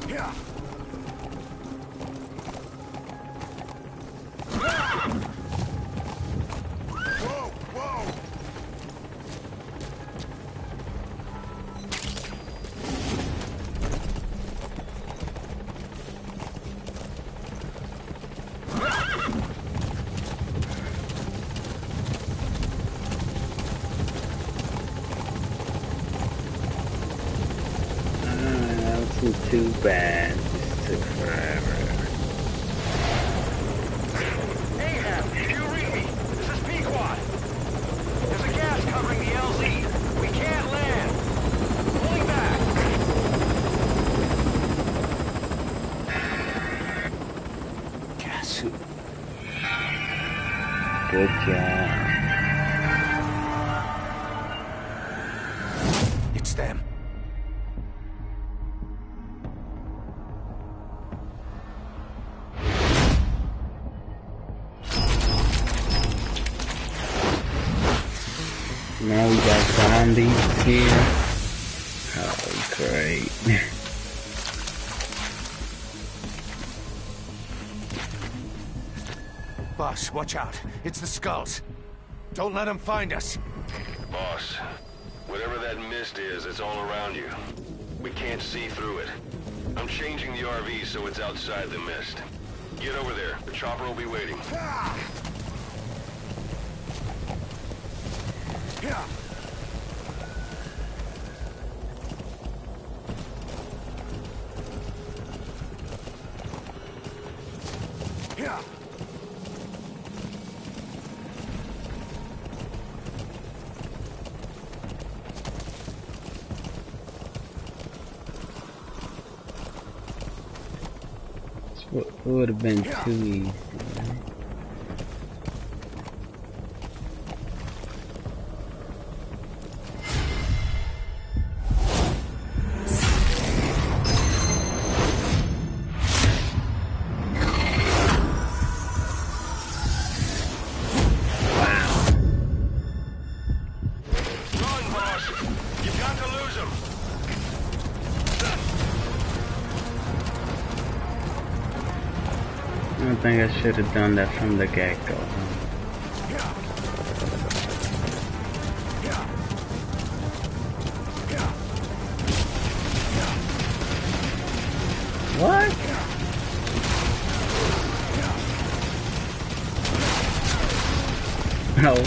Yeah. Whoa, whoa! That wasn't too bad. Just took forever. Ahab, can you read me? This is Pequod. There's a gas covering the LZ. We can't land. Pulling back. Gas. Good job. It's them. Now we got zombies here. Oh, great. Boss, watch out. It's the skulls. Don't let them find us. Boss, whatever that mist is, it's all around you. We can't see through it. I'm changing the RV so it's outside the mist. Get over there. The chopper will be waiting. Yeah. Yeah. It would have been too easy, right? Run, boss. You've got to lose him. I don't think I should have done that from the get-go. What? Okay.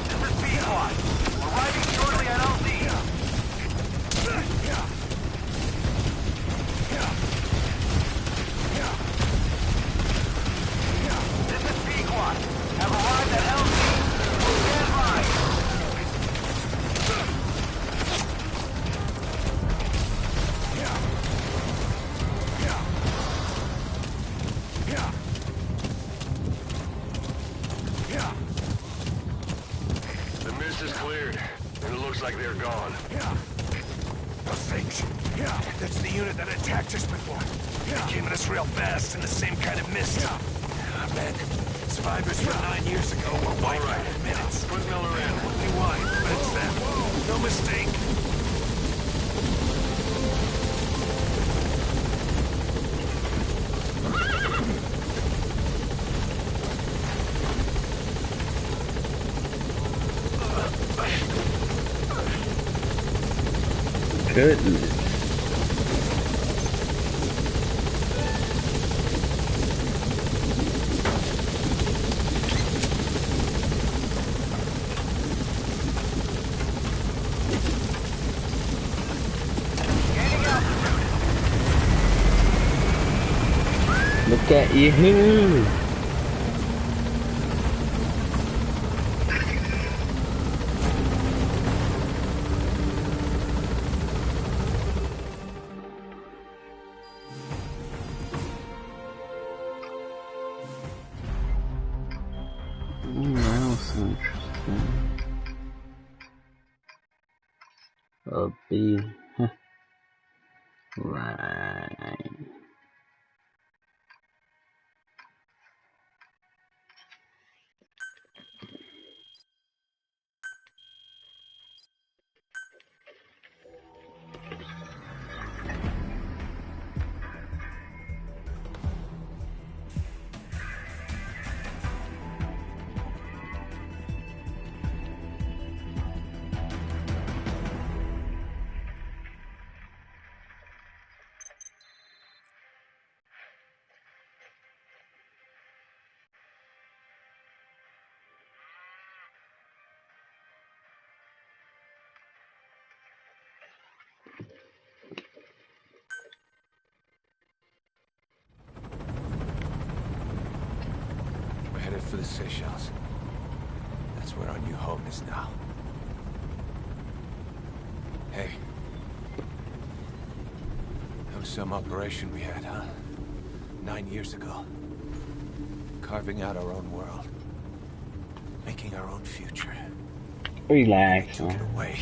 This is Pequod. Arriving shortly at LZ. This is Pequod. Have arrived at LZ. Stand by. The mist is cleared, and it looks like they're gone. Those things. Yeah, that's the unit that attacked us before. They came at us real fast in the same kind of mist. I bet. Survivors from 9 years ago were wiped out in minutes. Put Miller in. Only one, but it's them. No mistake. Goodness. Look at you. That was interesting. A B. Right. for the Seychelles. That's where our new home is now. Hey. That was some operation we had, huh? 9 years ago. Carving out our own world. Making our own future. Relax, They took it away.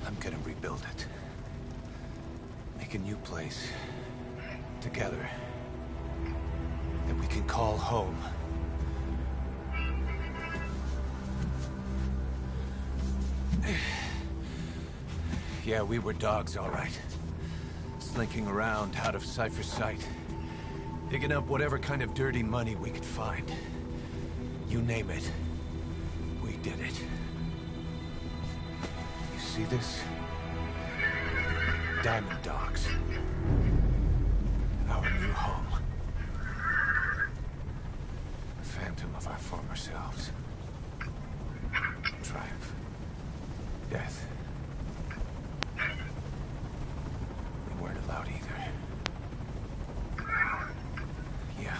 I'm gonna rebuild it. Make a new place. Together. That we can call home. Yeah, we were dogs, all right. Slinking around out of Cypher's sight. Digging up whatever kind of dirty money we could find. You name it. We did it. You see this? Diamond Dogs. Our new home. A phantom of our former selves. Triumph. Death. We weren't allowed either. Yeah.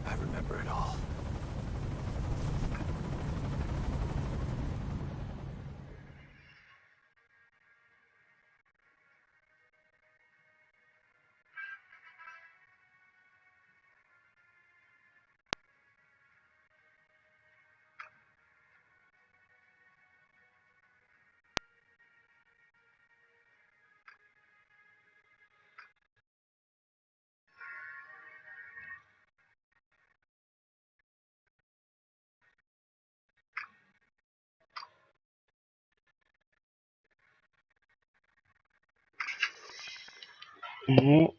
I remember it all. Mhm.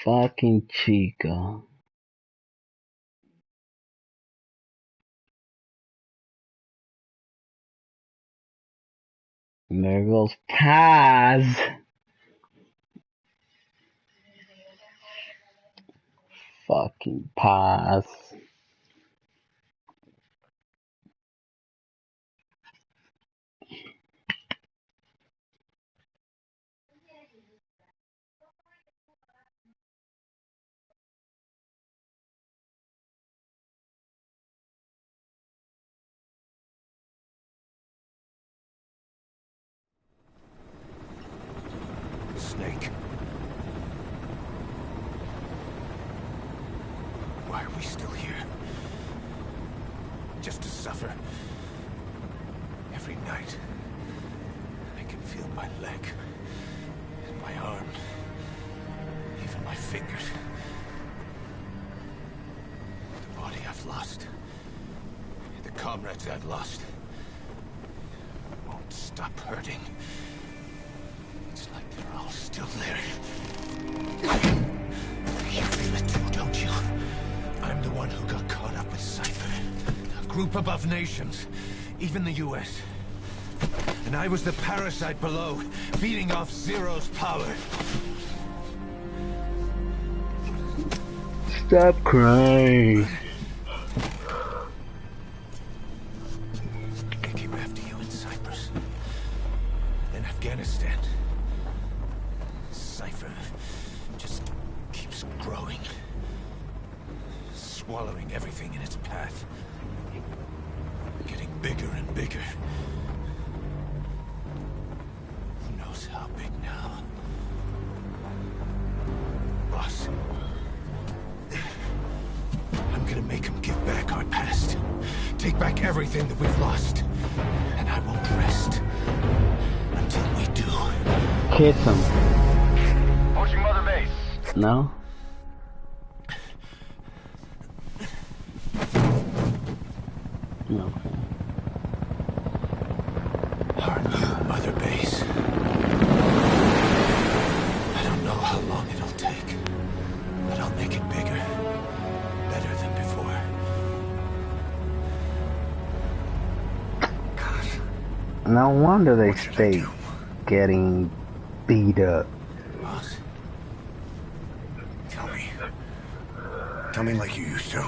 Fucking Chica. And there goes Paz. Fucking Paz. Snake. Why are we still here? Just to suffer? Every night, I can feel my leg, and my arm, even my fingers. The body I've lost, the comrades I've lost, won't stop hurting. It's like they're all still there. You feel it too, don't you? I'm the one who got caught up with Cypher. A group above nations, even the US. And I was the parasite below, feeding off Zero's power. Stop crying. They came after you in Cyprus. Then Afghanistan. Cypher just keeps growing. Swallowing everything in its path. Getting bigger and bigger. Who knows how big now? Boss. I'm gonna make him give back our past. Take back everything that we've lost. And I won't rest until we do. Kiss him. Approaching Mother Base. No? Okay. Our new Mother Base. I don't know how long it'll take, but I'll make it bigger. Better than before. No wonder they What should I stay do? getting beat up. Boss? Tell me. Tell me like you used to.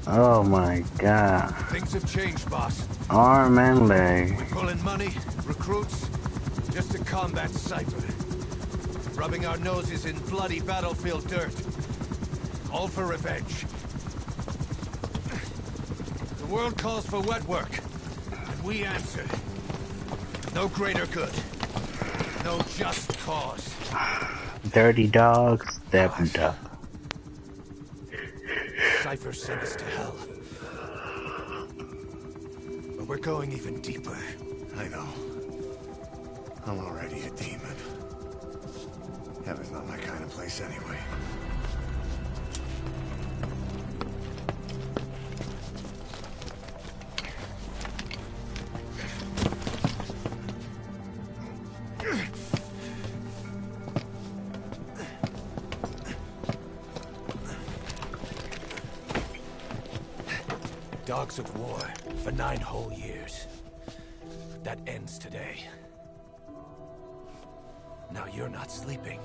Oh my god. Things have changed, boss. Arm and leg. We pull in money, recruits, just to combat Cypher. Rubbing our noses in bloody battlefield dirt. All for revenge. The world calls for wet work, and we answer. No greater good. No just cause. Dirty dogs stepped up. Cypher sent us to hell. But we're going even deeper. I know. I'm already a demon. Heaven's not my kind of place anyway. Dogs of war for 9 whole years. That ends today. Now you're not sleeping,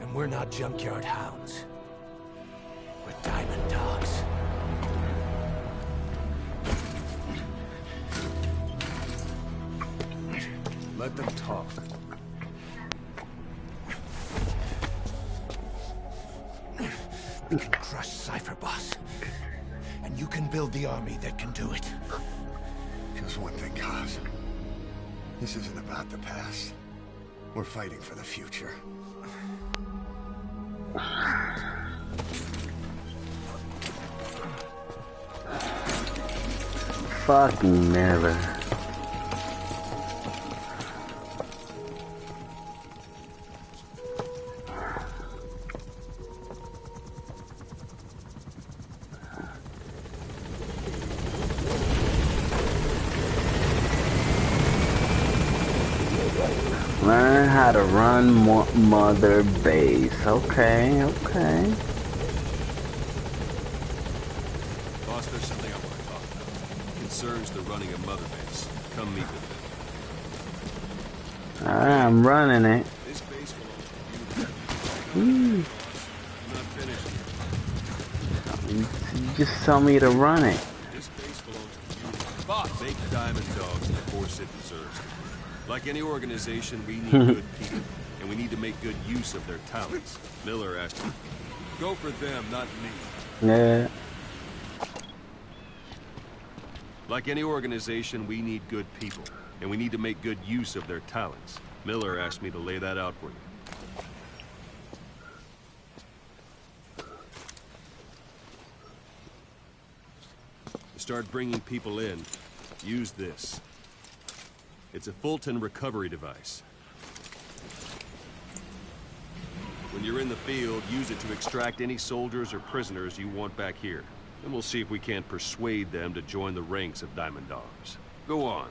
and we're not junkyard hounds. We're diamond dogs. Let them talk. We can crush Cypher, boss. And you can build the army that can do it. Just one thing, Kaz. This isn't about the past. We're fighting for the future. Fucking Miller. Learn how to run mother base. Okay, okay. Boss, there's something I want to talk about. It concerns the running of Mother Base. Come meet with me. Alright, I'm running it. This base belongs to you. I'm not finished. You just tell me to run it. This base belongs to you. Boss, make diamond dogs the force it deserves. Like any organization, we need good people, and we need to make good use of their talents. Miller asked me. Go for them, not me. Yeah. Like any organization, we need good people, and we need to make good use of their talents. Miller asked me to lay that out for you. To start bringing people in, use this. It's a Fulton recovery device. When you're in the field, use it to extract any soldiers or prisoners you want back here. Then we'll see if we can't persuade them to join the ranks of Diamond Dogs. Go on.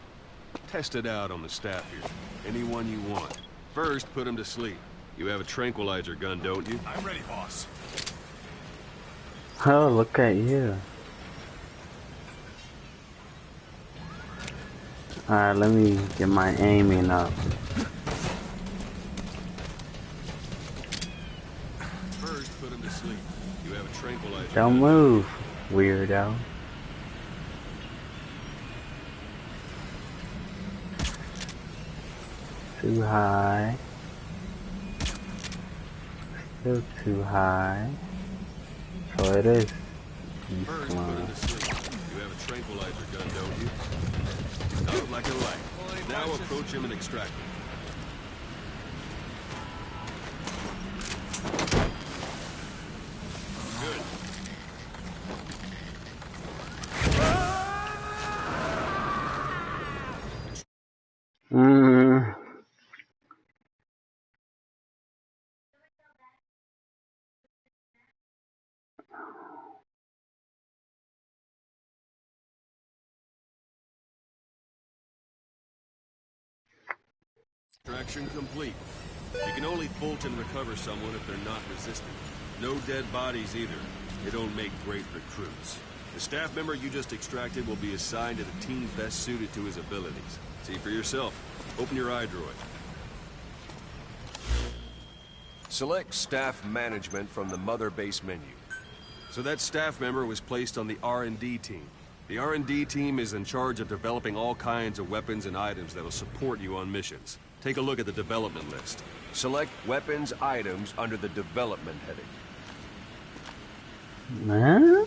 Test it out on the staff here. Anyone you want. First, put them to sleep. You have a tranquilizer gun, don't you? I'm ready, boss. Oh, look at you. Alright, let me get my aiming up. First, put them to sleep. You have a tranquilizer Don't gun. move, weirdo. Too high. Still too high. So it is. First, put them to sleep. You have a tranquilizer gun, don't you? Out like a light. Now approach him and extract him. Good. Extraction complete. You can only Fulton recover someone if they're not resistant. No dead bodies either. They don't make great recruits. The staff member you just extracted will be assigned to the team best suited to his abilities. See for yourself. Open your iDroid. Select staff management from the mother base menu. So that staff member was placed on the R&D team. The R&D team is in charge of developing all kinds of weapons and items that'll support you on missions. Take a look at the development list. Select weapons items under the development heading. Huh?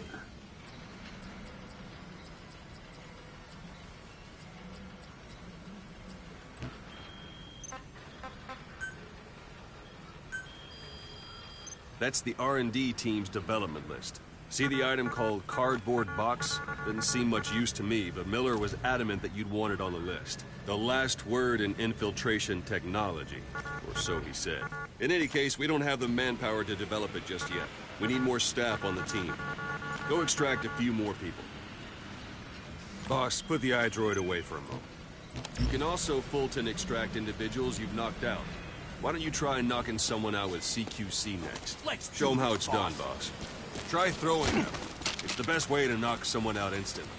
That's the R&D team's development list. See the item called cardboard box? Didn't seem much use to me, but Miller was adamant that you'd want it on the list. The last word in infiltration technology, or so he said. In any case, we don't have the manpower to develop it just yet. We need more staff on the team. Go extract a few more people. Boss, put the iDroid away for a moment. You can also Fulton extract individuals you've knocked out. Why don't you try knocking someone out with CQC next? Show them how it's done, boss. Try throwing them. It's the best way to knock someone out instantly.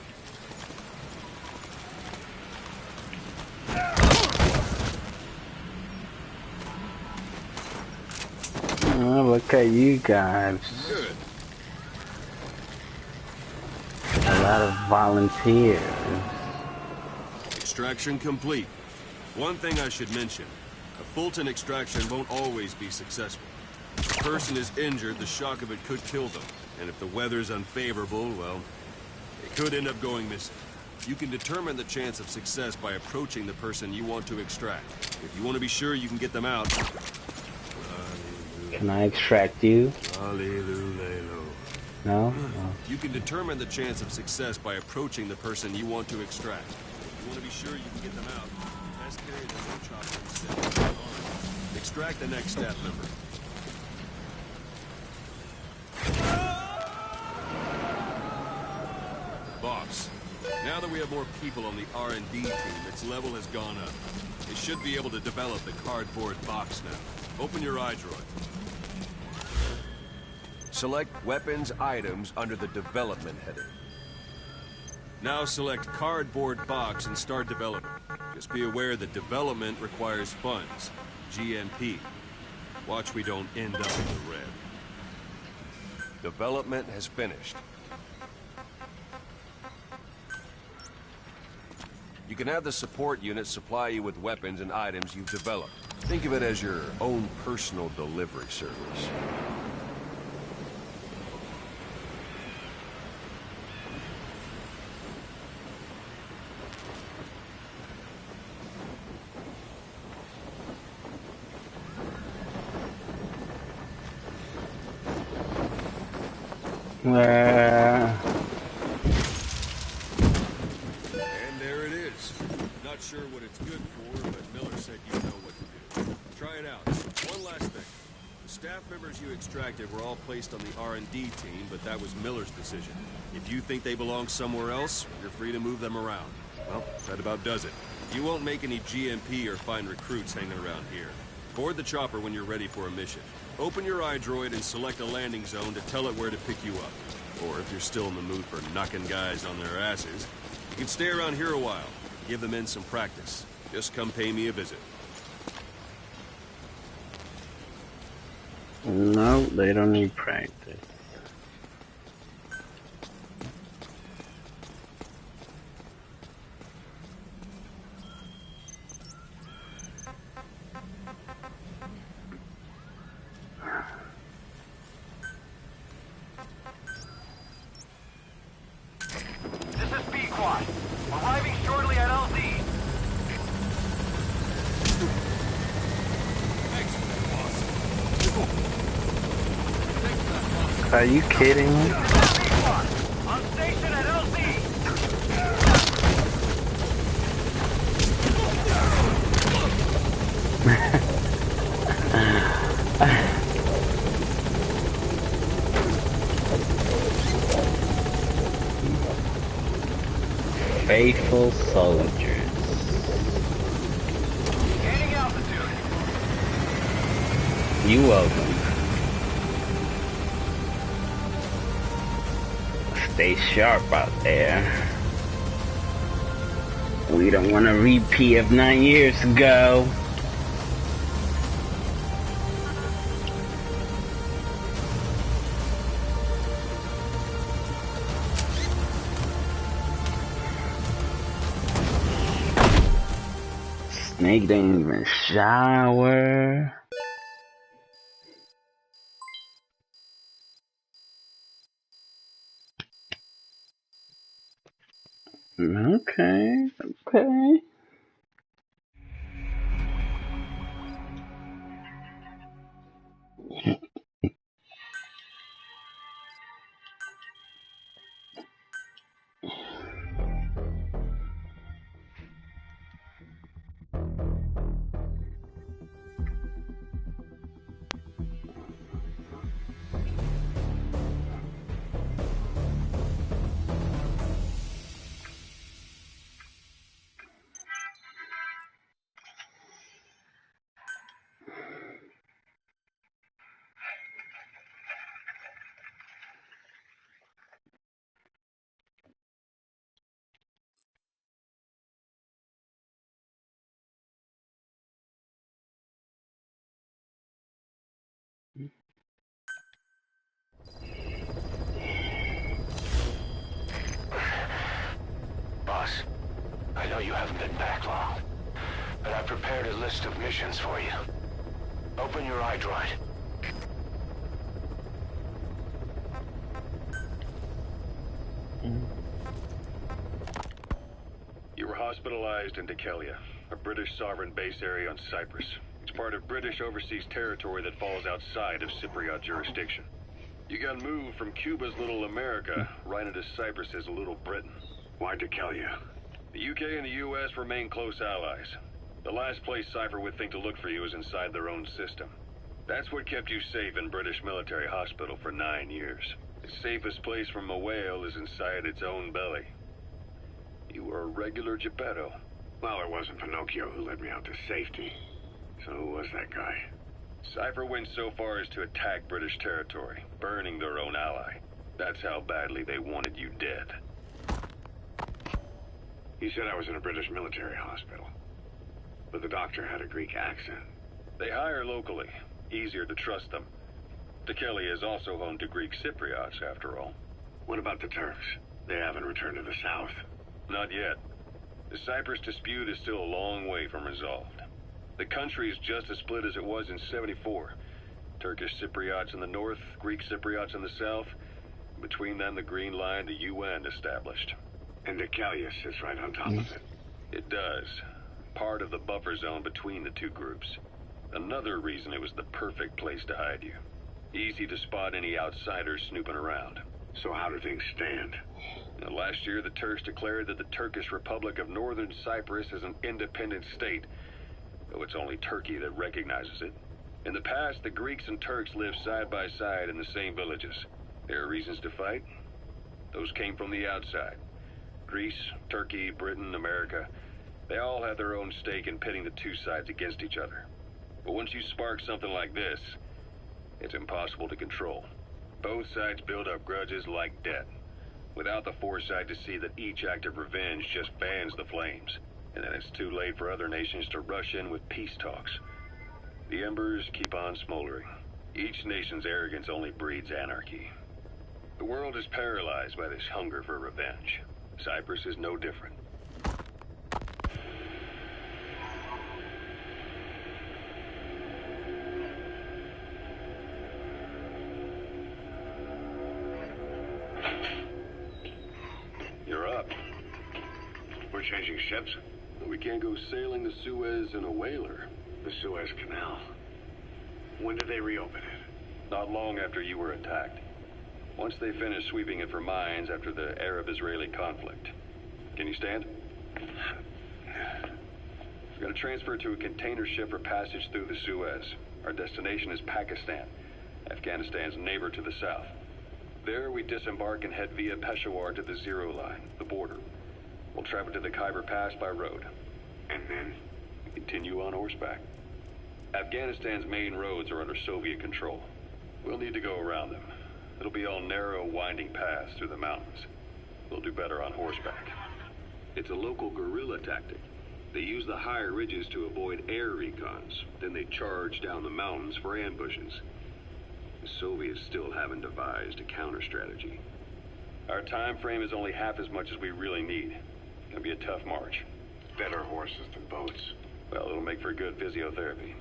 Oh, look at you guys. Good. A lot of volunteers. Extraction complete. One thing I should mention. A Fulton extraction won't always be successful. If a person is injured, the shock of it could kill them. And if the weather's unfavorable, well, it could end up going missing. You can determine the chance of success by approaching the person you want to extract. If you want to be sure you can get them out... Can I extract you? No? You can determine the chance of success by approaching the person you want to extract. If you want to be sure you can get them out, best carry the no chopper instead. Extract the next staff member. Boss, now that we have more people on the R&D team, its level has gone up. They should be able to develop the cardboard box now. Open your iDroid. Select weapons items under the development heading. Now select cardboard box and start development. Just be aware that development requires funds. GMP. Watch we don't end up in the red. Development has finished. You can have the support unit supply you with weapons and items you've developed. Think of it as your own personal delivery service. And there it is. Not sure what it's good for, but Miller said you know what to do. Try it out. One last thing. The staff members you extracted were all placed on the R&D team, but that was Miller's decision. If you think they belong somewhere else, you're free to move them around. Well, that about does it. You won't make any GMP or find recruits hanging around here. Board the chopper when you're ready for a mission. Open your iDroid and select a landing zone to tell it where to pick you up. Or if you're still in the mood for knocking guys on their asses, you can stay around here a while. Give the men some practice. Just come pay me a visit. No, they don't need practice. Are you kidding me? On station at LZ. Faithful soldiers. Gaining altitude. You welcome. Stay sharp out there. We don't want a repeat of 9 years ago. Snake didn't even shower. Okay, okay. Boss, I know you haven't been back long, but I've prepared a list of missions for you. Open your iDroid. You were hospitalized in Dekelia, a British sovereign base area on Cyprus. It's part of British overseas territory that falls outside of Cypriot jurisdiction. You got moved from Cuba's Little America right into Cyprus's Little Britain. Why Dekelia? The UK and the US remain close allies. The last place Cypher would think to look for you is inside their own system. That's what kept you safe in British military hospital for 9 years. The safest place from a whale is inside its own belly. You were a regular Geppetto. Well, it wasn't Pinocchio who led me out to safety. So who was that guy? Cypher went so far as to attack British territory, burning their own ally. That's how badly they wanted you dead. He said I was in a British military hospital, but the doctor had a Greek accent. They hire locally. Easier to trust them. Dekelia is also home to Greek Cypriots, after all. What about the Turks? They haven't returned to the south. Not yet. The Cyprus dispute is still a long way from resolved. The country is just as split as it was in '74. Turkish Cypriots in the north, Greek Cypriots in the south. Between them, the Green Line, the UN established. And Dekelia sits right on top of it. It does. Part of the buffer zone between the two groups. Another reason it was the perfect place to hide you. Easy to spot any outsiders snooping around. So how do things stand? Now, last year, the Turks declared that the Turkish Republic of Northern Cyprus is an independent state, though it's only Turkey that recognizes it. In the past, the Greeks and Turks lived side by side in the same villages. There are reasons to fight. Those came from the outside. Greece, Turkey, Britain, America, they all have their own stake in pitting the two sides against each other. But once you spark something like this, it's impossible to control. Both sides build up grudges like debt, without the foresight to see that each act of revenge just fans the flames. And then it's too late for other nations to rush in with peace talks. The embers keep on smoldering. Each nation's arrogance only breeds anarchy. The world is paralyzed by this hunger for revenge. Cyprus is no different. You're up. We're changing ships? We can't go sailing the Suez in a whaler. The Suez Canal. When did they reopen it? Not long after you were attacked. Once they finished sweeping it for mines after the Arab-Israeli conflict. Can you stand? We're going to transfer to a container ship for passage through the Suez. Our destination is Pakistan, Afghanistan's neighbor to the south. There we disembark and head via Peshawar to the Zero Line, the border. We'll travel to the Khyber Pass by road. And then? We continue on horseback. Afghanistan's main roads are under Soviet control. We'll need to go around them. It'll be all narrow, winding paths through the mountains. We'll do better on horseback. It's a local guerrilla tactic. They use the higher ridges to avoid air recons. Then they charge down the mountains for ambushes. The Soviets still haven't devised a counter-strategy. Our time frame is only half as much as we really need. It'll be a tough march. Better horses than boats. Well, it'll make for good physiotherapy.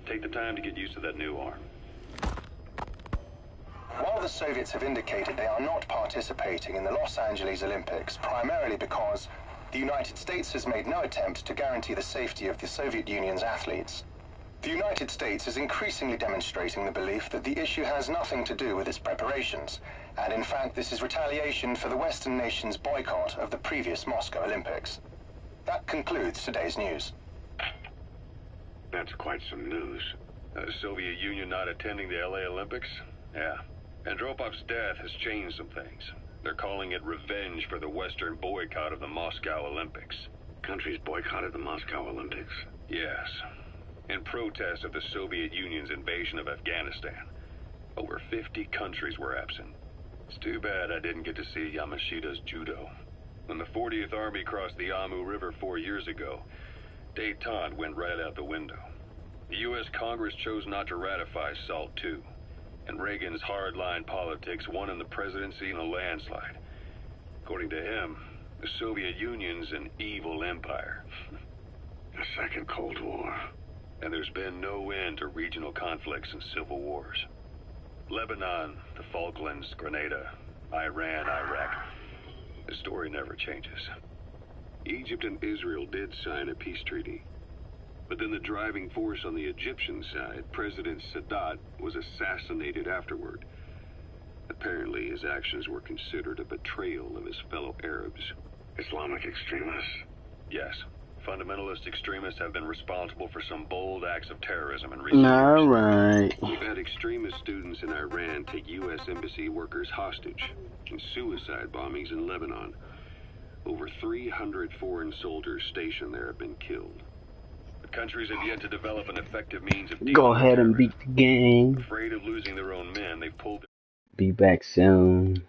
Take the time to get used to that new arm. While the Soviets have indicated they are not participating in the Los Angeles Olympics, primarily because the United States has made no attempt to guarantee the safety of the Soviet Union's athletes, the United States is increasingly demonstrating the belief that the issue has nothing to do with its preparations, and in fact this is retaliation for the Western nations' boycott of the previous Moscow Olympics. That concludes today's news. That's quite some news. The Soviet Union not attending the LA Olympics? Yeah. Andropov's death has changed some things. They're calling it revenge for the Western boycott of the Moscow Olympics. Countries boycotted the Moscow Olympics? Yes. In protest of the Soviet Union's invasion of Afghanistan. Over 50 countries were absent. It's too bad I didn't get to see Yamashita's judo. When the 40th Army crossed the Amu River 4 years ago, détente went right out the window. The U.S. Congress chose not to ratify SALT II, and Reagan's hardline politics won him the presidency in a landslide. According to him, the Soviet Union's an evil empire. A second Cold War. And there's been no end to regional conflicts and civil wars. Lebanon, the Falklands, Grenada, Iran, Iraq. The story never changes. Egypt and Israel did sign a peace treaty. But then the driving force on the Egyptian side, President Sadat, was assassinated afterward. Apparently his actions were considered a betrayal of his fellow Arabs. Islamic extremists? Yes. Fundamentalist extremists have been responsible for some bold acts of terrorism in recent years. All right. We've had extremist students in Iran take U.S. embassy workers hostage, and suicide bombings in Lebanon. Over 300 foreign soldiers stationed there have been killed. The countries have yet to develop an effective means of dealing Go ahead with and beat the game. Afraid of losing their own men, they've pulled. Be back soon.